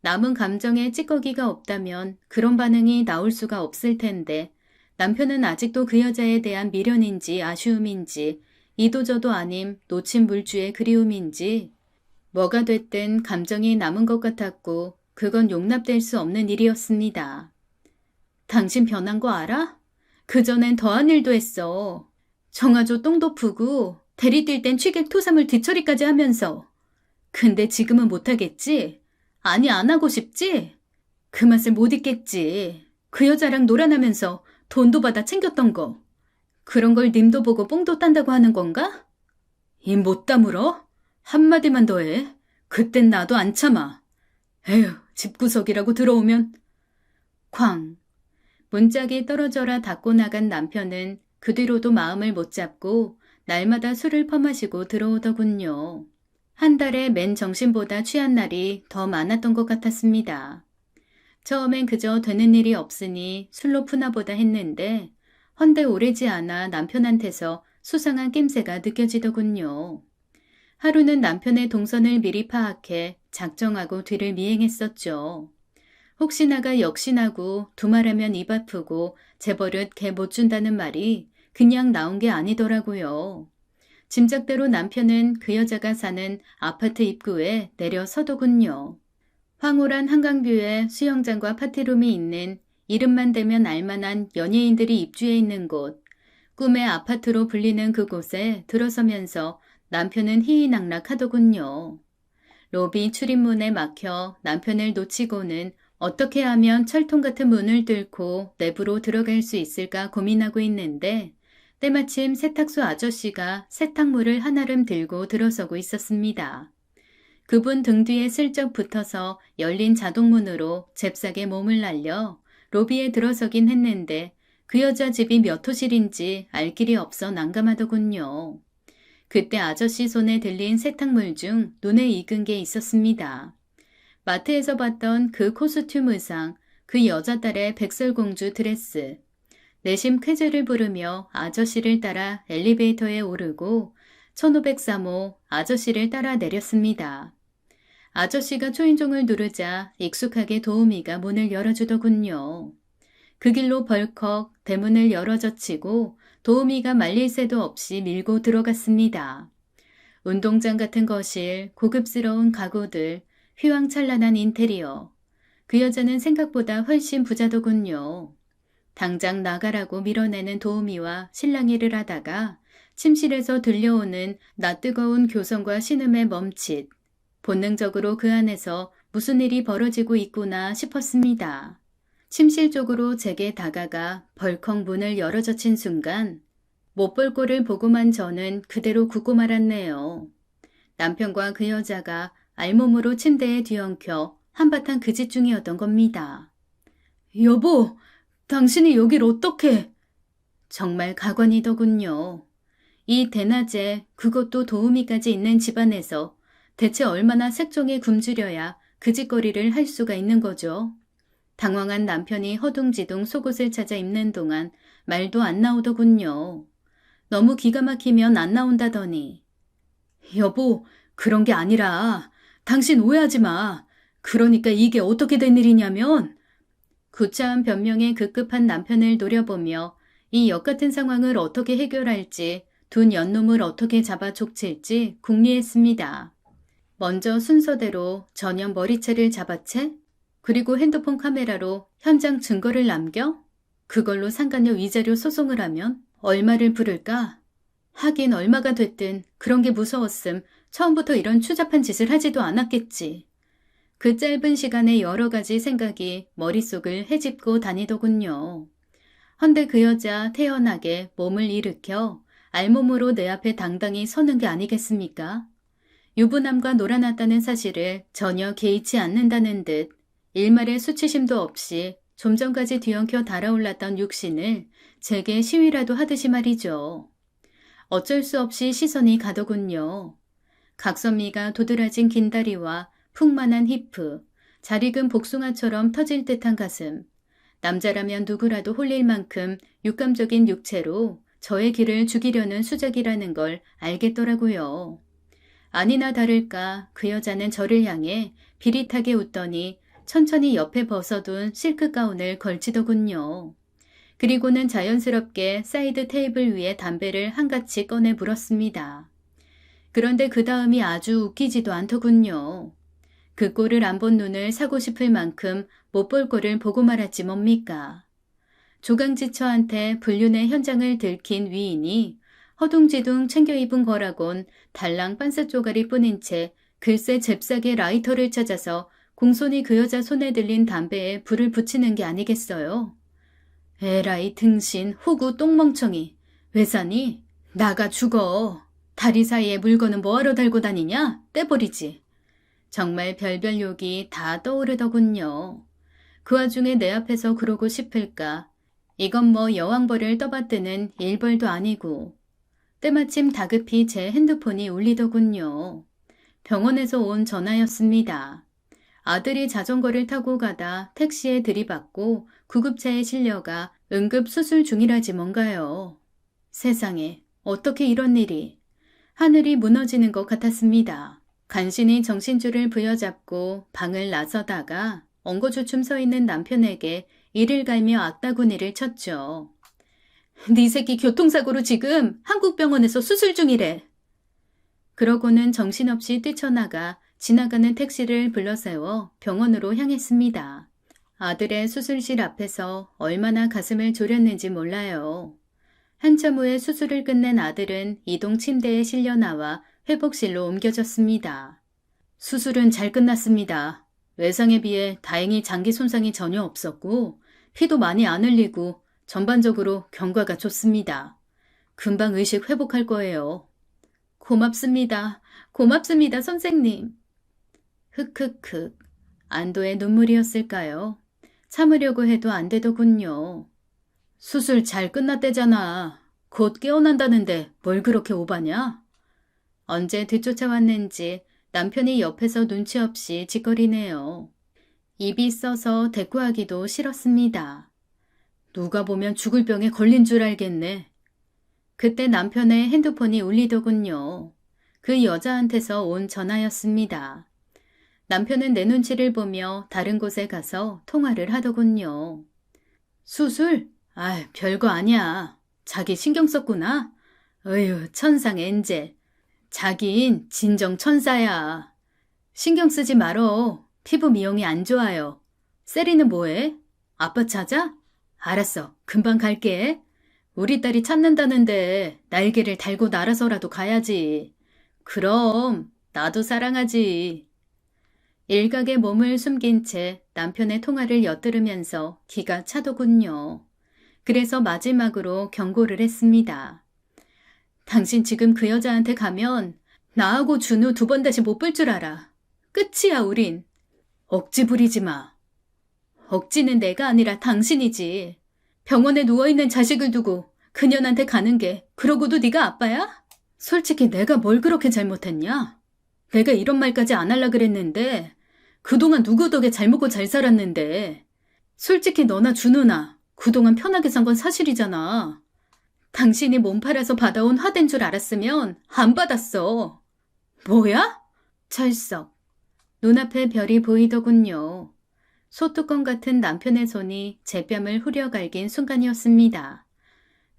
남은 감정에 찌꺼기가 없다면 그런 반응이 나올 수가 없을 텐데 남편은 아직도 그 여자에 대한 미련인지 아쉬움인지 이도저도 아님 놓친 물주의 그리움인지 뭐가 됐든 감정이 남은 것 같았고 그건 용납될 수 없는 일이었습니다. 당신 변한 거 알아? 그전엔 더한 일도 했어. 정아조 똥도 푸고 대리 뛸 땐 취객 토사물 뒤처리까지 하면서. 근데 지금은 못하겠지? 아니 안 하고 싶지? 그 맛을 못 잊겠지. 그 여자랑 놀아나면서 돈도 받아 챙겼던 거. 그런 걸 님도 보고 뽕도 딴다고 하는 건가? 입 못 다물어? 한마디만 더 해. 그땐 나도 안 참아. 에휴, 집구석이라고 들어오면. 쾅. 문짝이 떨어져라 닫고 나간 남편은 그 뒤로도 마음을 못 잡고 날마다 술을 퍼마시고 들어오더군요. 한 달에 맨 정신보다 취한 날이 더 많았던 것 같았습니다. 처음엔 그저 되는 일이 없으니 술로 푸나보다 했는데 헌데 오래지 않아 남편한테서 수상한 낌새가 느껴지더군요. 하루는 남편의 동선을 미리 파악해 작정하고 뒤를 미행했었죠. 혹시나가 역시나고 두말하면 입 아프고 재버릇 개 못 준다는 말이 그냥 나온 게 아니더라고요. 짐작대로 남편은 그 여자가 사는 아파트 입구에 내려 서더군요. 황홀한 한강뷰에 수영장과 파티룸이 있는 이름만 대면 알만한 연예인들이 입주해 있는 곳, 꿈의 아파트로 불리는 그곳에 들어서면서 남편은 희희낙락하더군요. 로비 출입문에 막혀 남편을 놓치고는 어떻게 하면 철통 같은 문을 뚫고 내부로 들어갈 수 있을까 고민하고 있는데 때마침 세탁소 아저씨가 세탁물을 한아름 들고 들어서고 있었습니다. 그분 등 뒤에 슬쩍 붙어서 열린 자동문으로 잽싸게 몸을 날려 로비에 들어서긴 했는데 그 여자 집이 몇 호실인지 알 길이 없어 난감하더군요. 그때 아저씨 손에 들린 세탁물 중 눈에 익은 게 있었습니다. 마트에서 봤던 그 코스튬 의상, 그 여자 딸의 백설공주 드레스. 내심 쾌재를 부르며 아저씨를 따라 엘리베이터에 오르고 1503호 아저씨를 따라 내렸습니다. 아저씨가 초인종을 누르자 익숙하게 도우미가 문을 열어주더군요. 그 길로 벌컥 대문을 열어젖히고 도우미가 말릴 새도 없이 밀고 들어갔습니다. 운동장 같은 거실, 고급스러운 가구들, 휘황찬란한 인테리어. 그 여자는 생각보다 훨씬 부자더군요. 당장 나가라고 밀어내는 도우미와 실랑이를 하다가 침실에서 들려오는 낯뜨거운 교성과 신음의 멈칫. 본능적으로 그 안에서 무슨 일이 벌어지고 있구나 싶었습니다. 침실 쪽으로 제게 다가가 벌컥 문을 열어젖힌 순간 못 볼 꼴을 보고만 저는 그대로 굳고 말았네요. 남편과 그 여자가 알몸으로 침대에 뒤엉켜 한바탕 그 짓 중이었던 겁니다. 여보, 당신이 여길 어떻게? 정말 가관이더군요. 이 대낮에 그것도 도우미까지 있는 집안에서 대체 얼마나 색종에 굶주려야 그 짓거리를 할 수가 있는 거죠. 당황한 남편이 허둥지둥 속옷을 찾아 입는 동안 말도 안 나오더군요. 너무 기가 막히면 안 나온다더니. 여보, 그런 게 아니라 당신 오해하지 마. 그러니까 이게 어떻게 된 일이냐면 구차한 변명에 급급한 남편을 노려보며 이 역같은 상황을 어떻게 해결할지 둔 연놈을 어떻게 잡아 족칠지 궁리했습니다. 먼저 순서대로 전혀 머리채를 잡아채? 그리고 핸드폰 카메라로 현장 증거를 남겨? 그걸로 상간녀 위자료 소송을 하면 얼마를 부를까? 하긴 얼마가 됐든 그런 게 무서웠음 처음부터 이런 추잡한 짓을 하지도 않았겠지. 그 짧은 시간에 여러 가지 생각이 머릿속을 헤집고 다니더군요. 헌데 그 여자 태연하게 몸을 일으켜 알몸으로 내 앞에 당당히 서는 게 아니겠습니까? 유부남과 놀아났다는 사실을 전혀 개의치 않는다는 듯 일말의 수치심도 없이 좀 전까지 뒤엉켜 달아올랐던 육신을 제게 시위라도 하듯이 말이죠. 어쩔 수 없이 시선이 가더군요. 각선미가 도드라진 긴 다리와 풍만한 히프, 잘 익은 복숭아처럼 터질 듯한 가슴, 남자라면 누구라도 홀릴 만큼 육감적인 육체로 저의 길을 죽이려는 수작이라는 걸 알겠더라고요. 아니나 다를까 그 여자는 저를 향해 비릿하게 웃더니 천천히 옆에 벗어둔 실크 가운을 걸치더군요. 그리고는 자연스럽게 사이드 테이블 위에 담배를 한가치 꺼내 물었습니다. 그런데 그 다음이 아주 웃기지도 않더군요. 그 꼴을 안 본 눈을 사고 싶을 만큼 못 볼 꼴을 보고 말았지 뭡니까. 조강지처한테 불륜의 현장을 들킨 위인이 허둥지둥 챙겨 입은 거라곤 달랑 빤스 쪼가리 뿐인 채 글쎄 잽싸게 라이터를 찾아서 공손히 그 여자 손에 들린 담배에 불을 붙이는 게 아니겠어요? 에라이 등신 호구 똥멍청이. 왜 사니? 나가 죽어. 다리 사이에 물건은 뭐하러 달고 다니냐? 떼버리지. 정말 별별 욕이 다 떠오르더군요. 그 와중에 내 앞에서 그러고 싶을까? 이건 뭐 여왕벌을 떠받드는 일벌도 아니고. 때마침 다급히 제 핸드폰이 울리더군요. 병원에서 온 전화였습니다. 아들이 자전거를 타고 가다 택시에 들이받고 구급차에 실려가 응급 수술 중이라지 뭔가요. 세상에 어떻게 이런 일이. 하늘이 무너지는 것 같았습니다. 간신히 정신줄을 부여잡고 방을 나서다가 엉거주춤 서 있는 남편에게 이를 갈며 악다구니를 쳤죠. 네 새끼 교통사고로 지금 한국 병원에서 수술 중이래. 그러고는 정신없이 뛰쳐나가 지나가는 택시를 불러세워 병원으로 향했습니다. 아들의 수술실 앞에서 얼마나 가슴을 졸였는지 몰라요. 한참 후에 수술을 끝낸 아들은 이동 침대에 실려 나와 회복실로 옮겨졌습니다. 수술은 잘 끝났습니다. 외상에 비해 다행히 장기 손상이 전혀 없었고 피도 많이 안 흘리고 전반적으로 경과가 좋습니다. 금방 의식 회복할 거예요. 고맙습니다. 고맙습니다, 선생님. 흑흑흑. 안도의 눈물이었을까요? 참으려고 해도 안 되더군요. 수술 잘 끝났대잖아. 곧 깨어난다는데 뭘 그렇게 오바냐? 언제 뒤쫓아왔는지 남편이 옆에서 눈치 없이 짓거리네요. 입이 써서 대꾸하기도 싫었습니다. 누가 보면 죽을 병에 걸린 줄 알겠네. 그때 남편의 핸드폰이 울리더군요. 그 여자한테서 온 전화였습니다. 남편은 내 눈치를 보며 다른 곳에 가서 통화를 하더군요. 수술? 별거 아니야. 자기 신경 썼구나. 어휴, 천상 엔젤. 자긴 진정 천사야. 신경 쓰지 말어. 피부 미용이 안 좋아요. 세리는 뭐해? 아빠 찾아? 알았어. 금방 갈게. 우리 딸이 찾는다는데 날개를 달고 날아서라도 가야지. 그럼 나도 사랑하지. 일각의 몸을 숨긴 채 남편의 통화를 엿들으면서 기가 차더군요. 그래서 마지막으로 경고를 했습니다. 당신 지금 그 여자한테 가면 나하고 준우 2번 다시 못 볼 줄 알아. 끝이야, 우린. 억지 부리지 마. 억지는 내가 아니라 당신이지. 병원에 누워있는 자식을 두고 그년한테 가는 게 그러고도 네가 아빠야? 솔직히 내가 뭘 그렇게 잘못했냐? 내가 이런 말까지 안 하려 그랬는데 그동안 누구 덕에 잘 먹고 잘 살았는데 솔직히 너나 준우나 그동안 편하게 산 건 사실이잖아. 당신이 몸 팔아서 받아온 화된 줄 알았으면 안 받았어. 뭐야? 철썩. 눈앞에 별이 보이더군요. 소뚜껑 같은 남편의 손이 제 뺨을 후려갈긴 순간이었습니다.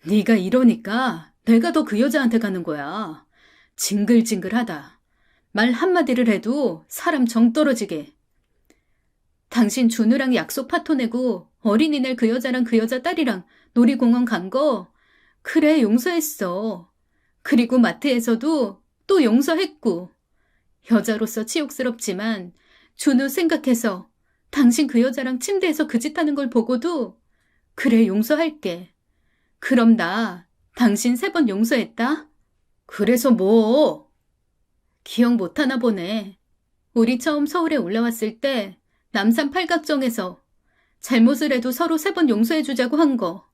네가 이러니까 내가 더 그 여자한테 가는 거야. 징글징글하다. 말 한마디를 해도 사람 정 떨어지게. 당신 준우랑 약속 파토 내고 어린이날 그 여자랑 그 여자 딸이랑 놀이공원 간 거 그래 용서했어. 그리고 마트에서도 또 용서했고. 여자로서 치욕스럽지만 준우 생각해서 당신 그 여자랑 침대에서 그 짓 하는 걸 보고도 그래 용서할게. 그럼 나 당신 3번 용서했다? 그래서 뭐? 기억 못하나 보네. 우리 처음 서울에 올라왔을 때 남산 팔각정에서 잘못을 해도 서로 3번 용서해주자고 한 거.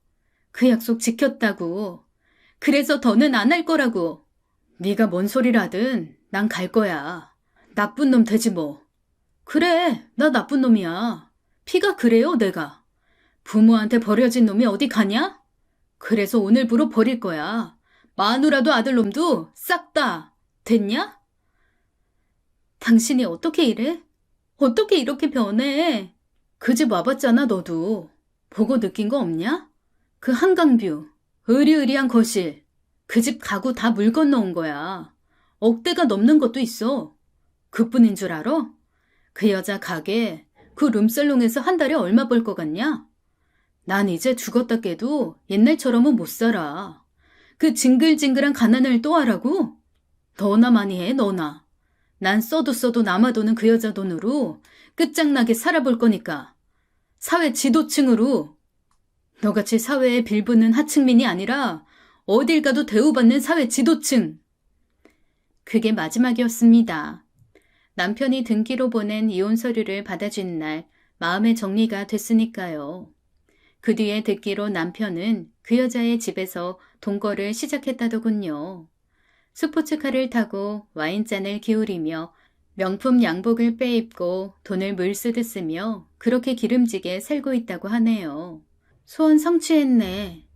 그 약속 지켰다고. 그래서 더는 안 할 거라고. 네가 뭔 소리를 하든 난 갈 거야. 나쁜 놈 되지 뭐. 그래, 나 나쁜 놈이야. 피가 그래요, 내가. 부모한테 버려진 놈이 어디 가냐? 그래서 오늘부로 버릴 거야. 마누라도 아들놈도 싹 다. 됐냐? 당신이 어떻게 이래? 어떻게 이렇게 변해? 그 집 와봤잖아, 너도. 보고 느낀 거 없냐? 그 한강뷰, 으리으리한 거실, 그 집 가구 다 물 건너온 거야. 억대가 넘는 것도 있어. 그뿐인 줄 알아? 그 여자 가게, 그 룸살롱에서 한 달에 얼마 벌 것 같냐? 난 이제 죽었다 깨도 옛날처럼은 못 살아. 그 징글징글한 가난을 또 하라고? 너나 많이 해, 너나. 난 써도 남아도는 그 여자 돈으로 끝장나게 살아볼 거니까. 사회 지도층으로. 너같이 사회에 빌붙는 하층민이 아니라 어딜 가도 대우받는 사회 지도층. 그게 마지막이었습니다. 남편이 등기로 보낸 이혼 서류를 받아준 날 마음의 정리가 됐으니까요. 그 뒤에 듣기로 남편은 그 여자의 집에서 동거를 시작했다더군요. 스포츠카를 타고 와인잔을 기울이며 명품 양복을 빼입고 돈을 물쓰듯 쓰며 그렇게 기름지게 살고 있다고 하네요. 소원 성취했네.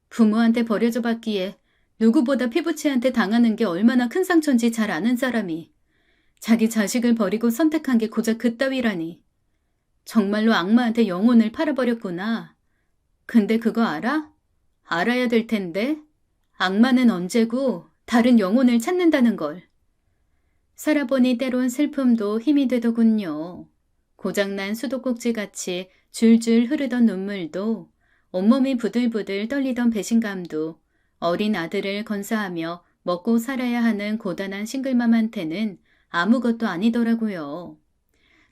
부모한테 버려져 받기에 누구보다 피부치한테 당하는 게 얼마나 큰 상처인지 잘 아는 사람이 자기 자식을 버리고 선택한 게 고작 그따위라니. 정말로 악마한테 영혼을 팔아버렸구나. 근데 그거 알아? 알아야 될 텐데. 악마는 언제고 다른 영혼을 찾는다는 걸. 살아보니 때론 슬픔도 힘이 되더군요. 고장난 수도꼭지같이 줄줄 흐르던 눈물도, 온몸이 부들부들 떨리던 배신감도, 어린 아들을 건사하며 먹고 살아야 하는 고단한 싱글맘한테는 아무것도 아니더라고요.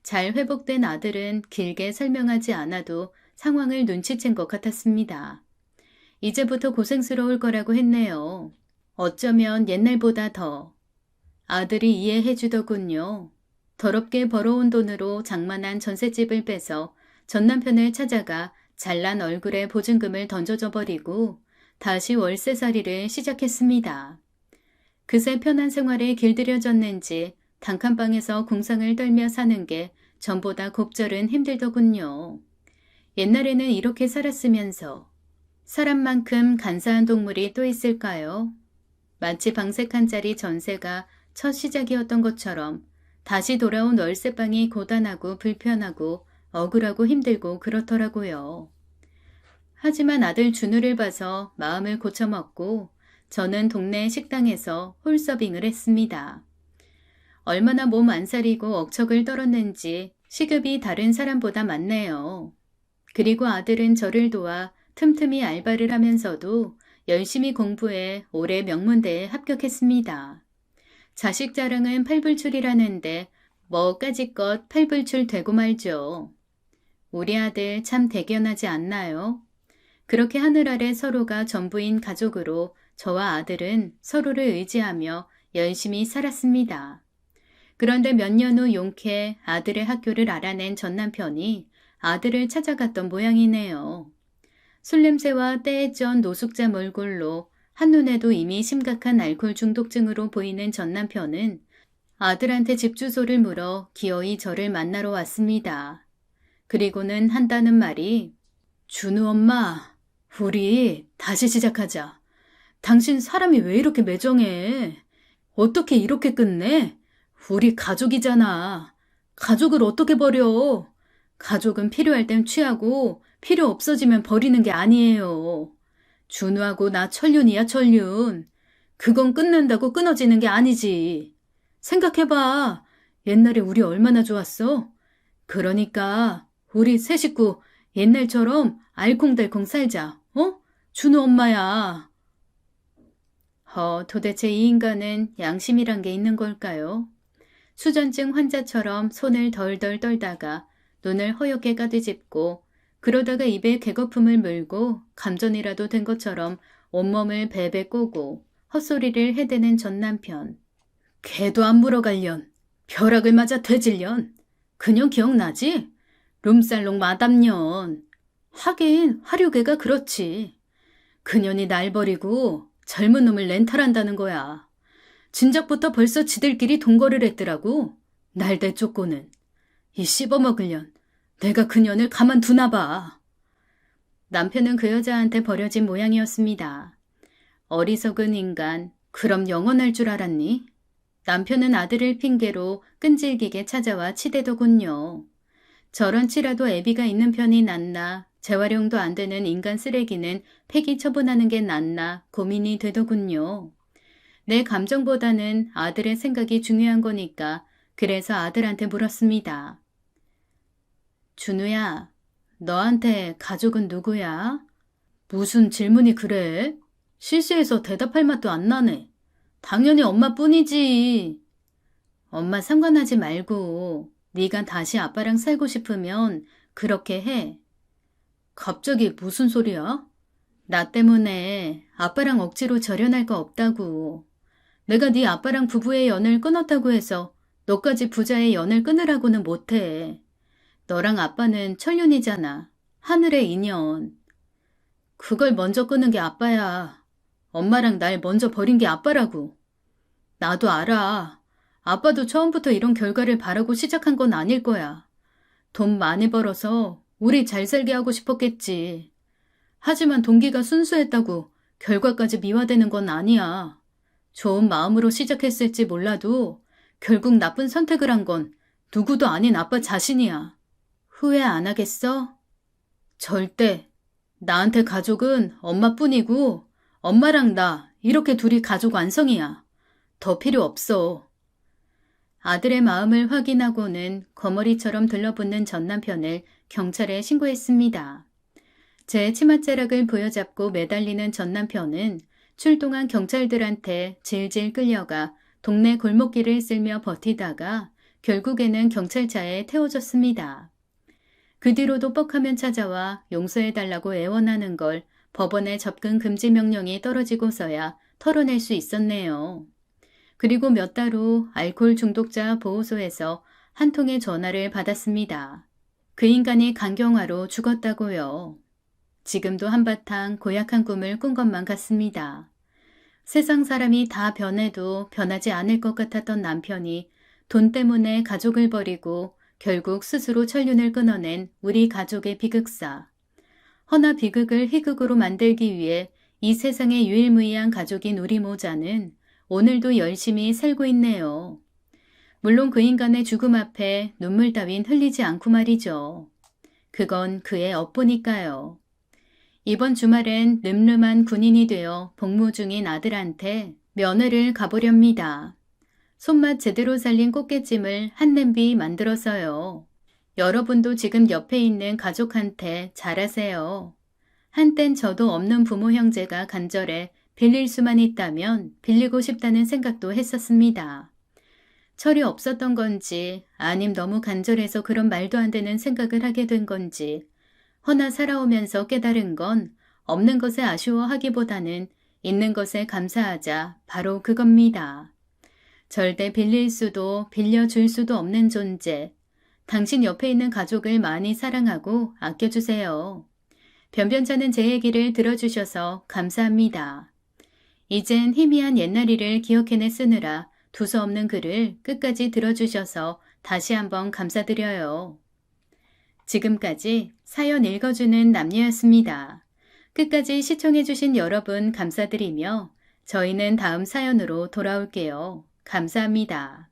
잘 회복된 아들은 길게 설명하지 않아도 상황을 눈치챈 것 같았습니다. 이제부터 고생스러울 거라고 했네요. 어쩌면 옛날보다 더. 아들이 이해해 주더군요. 더럽게 벌어온 돈으로 장만한 전셋집을 빼서 전 남편을 찾아가 잘난 얼굴에 보증금을 던져줘 버리고 다시 월세살이를 시작했습니다. 그새 편한 생활에 길들여졌는지 단칸방에서 궁상을 떨며 사는 게 전보다 곱절은 힘들더군요. 옛날에는 이렇게 살았으면서 사람만큼 간사한 동물이 또 있을까요? 마치 방색 한 짜리 전세가 첫 시작이었던 것처럼 다시 돌아온 월세방이 고단하고 불편하고 억울하고 힘들고 그렇더라고요. 하지만 아들 준우를 봐서 마음을 고쳐먹고 저는 동네 식당에서 홀서빙을 했습니다. 얼마나 몸 안 사리고 억척을 떨었는지 시급이 다른 사람보다 많네요. 그리고 아들은 저를 도와 틈틈이 알바를 하면서도 열심히 공부해 올해 명문대에 합격했습니다. 자식 자랑은 팔불출이라는데 뭐까지껏 팔불출 되고 말죠. 우리 아들 참 대견하지 않나요? 그렇게 하늘 아래 서로가 전부인 가족으로 저와 아들은 서로를 의지하며 열심히 살았습니다. 그런데 몇 년 후 용케 아들의 학교를 알아낸 전 남편이 아들을 찾아갔던 모양이네요. 술 냄새와 때에 쩐 노숙자 몰골로 한눈에도 이미 심각한 알코올 중독증으로 보이는 전 남편은 아들한테 집 주소를 물어 기어이 저를 만나러 왔습니다. 그리고는 한다는 말이 준우 엄마, 우리 다시 시작하자. 당신 사람이 왜 이렇게 매정해? 어떻게 이렇게 끝내? 우리 가족이잖아. 가족을 어떻게 버려? 가족은 필요할 땐 취하고 필요 없어지면 버리는 게 아니에요. 준우하고 나 천륜이야, 천륜. 그건 끊는다고 끊어지는 게 아니지. 생각해봐. 옛날에 우리 얼마나 좋았어? 그러니까 우리 세 식구 옛날처럼 알콩달콩 살자. 어? 준우 엄마야. 도대체 이 인간은 양심이란 게 있는 걸까요? 수전증 환자처럼 손을 덜덜 떨다가 눈을 허옇게 까뒤집고 그러다가 입에 개거품을 물고 감전이라도 된 것처럼 온몸을 베베 꼬고 헛소리를 해대는 전 남편. 개도 안 물어갈련. 벼락을 맞아 되질련. 그년 기억나지? 룸살롱 마담년. 하긴 화류계가 그렇지. 그년이 날 버리고 젊은 놈을 렌탈한다는 거야. 진작부터 벌써 지들끼리 동거를 했더라고. 날 대쫓고는. 이 씹어먹으련. 내가 그년을 가만두나 봐. 남편은 그 여자한테 버려진 모양이었습니다. 어리석은 인간, 그럼 영원할 줄 알았니? 남편은 아들을 핑계로 끈질기게 찾아와 치대더군요. 저런 치라도 애비가 있는 편이 낫나, 재활용도 안 되는 인간 쓰레기는 폐기 처분하는 게 낫나 고민이 되더군요. 내 감정보다는 아들의 생각이 중요한 거니까 그래서 아들한테 물었습니다. 준우야, 너한테 가족은 누구야? 무슨 질문이 그래? 실수해서 대답할 맛도 안 나네. 당연히 엄마뿐이지. 엄마 상관하지 말고 네가 다시 아빠랑 살고 싶으면 그렇게 해. 갑자기 무슨 소리야? 나 때문에 아빠랑 억지로 절연할 거 없다고. 내가 네 아빠랑 부부의 연을 끊었다고 해서 너까지 부자의 연을 끊으라고는 못해. 너랑 아빠는 천륜이잖아. 하늘의 인연. 그걸 먼저 끊은 게 아빠야. 엄마랑 날 먼저 버린 게 아빠라고. 나도 알아. 아빠도 처음부터 이런 결과를 바라고 시작한 건 아닐 거야. 돈 많이 벌어서 우리 잘 살게 하고 싶었겠지. 하지만 동기가 순수했다고 결과까지 미화되는 건 아니야. 좋은 마음으로 시작했을지 몰라도 결국 나쁜 선택을 한 건 누구도 아닌 아빠 자신이야. 후회 안 하겠어? 절대. 나한테 가족은 엄마뿐이고 엄마랑 나 이렇게 둘이 가족 완성이야. 더 필요 없어. 아들의 마음을 확인하고는 거머리처럼 들러붙는 전 남편을 경찰에 신고했습니다. 제 치맛자락을 부여잡고 매달리는 전 남편은 출동한 경찰들한테 질질 끌려가 동네 골목길을 쓸며 버티다가 결국에는 경찰차에 태워졌습니다. 그 뒤로도 뻑하면 찾아와 용서해달라고 애원하는 걸 법원의 접근 금지 명령이 떨어지고서야 털어낼 수 있었네요. 그리고 몇 달 후 알코올 중독자 보호소에서 한 통의 전화를 받았습니다. 그 인간이 간경화로 죽었다고요. 지금도 한바탕 고약한 꿈을 꾼 것만 같습니다. 세상 사람이 다 변해도 변하지 않을 것 같았던 남편이 돈 때문에 가족을 버리고 결국 스스로 천륜을 끊어낸 우리 가족의 비극사. 허나 비극을 희극으로 만들기 위해 이 세상의 유일무이한 가족인 우리 모자는 오늘도 열심히 살고 있네요. 물론 그 인간의 죽음 앞에 눈물 따윈 흘리지 않고 말이죠. 그건 그의 업보니까요. 이번 주말엔 늠름한 군인이 되어 복무 중인 아들한테 면회를 가보렵니다. 손맛 제대로 살린 꽃게찜을 한 냄비 만들어서요. 여러분도 지금 옆에 있는 가족한테 잘하세요. 한땐 저도 없는 부모 형제가 간절해 빌릴 수만 있다면 빌리고 싶다는 생각도 했었습니다. 철이 없었던 건지 아님 너무 간절해서 그런 말도 안 되는 생각을 하게 된 건지 허나 살아오면서 깨달은 건 없는 것에 아쉬워하기보다는 있는 것에 감사하자 바로 그겁니다. 절대 빌릴 수도 빌려줄 수도 없는 존재. 당신 옆에 있는 가족을 많이 사랑하고 아껴주세요. 변변찮은 제 얘기를 들어주셔서 감사합니다. 이젠 희미한 옛날 일을 기억해내 쓰느라 두서없는 글을 끝까지 들어주셔서 다시 한번 감사드려요. 지금까지 사연 읽어주는 남녀였습니다. 끝까지 시청해주신 여러분 감사드리며 저희는 다음 사연으로 돌아올게요. 감사합니다.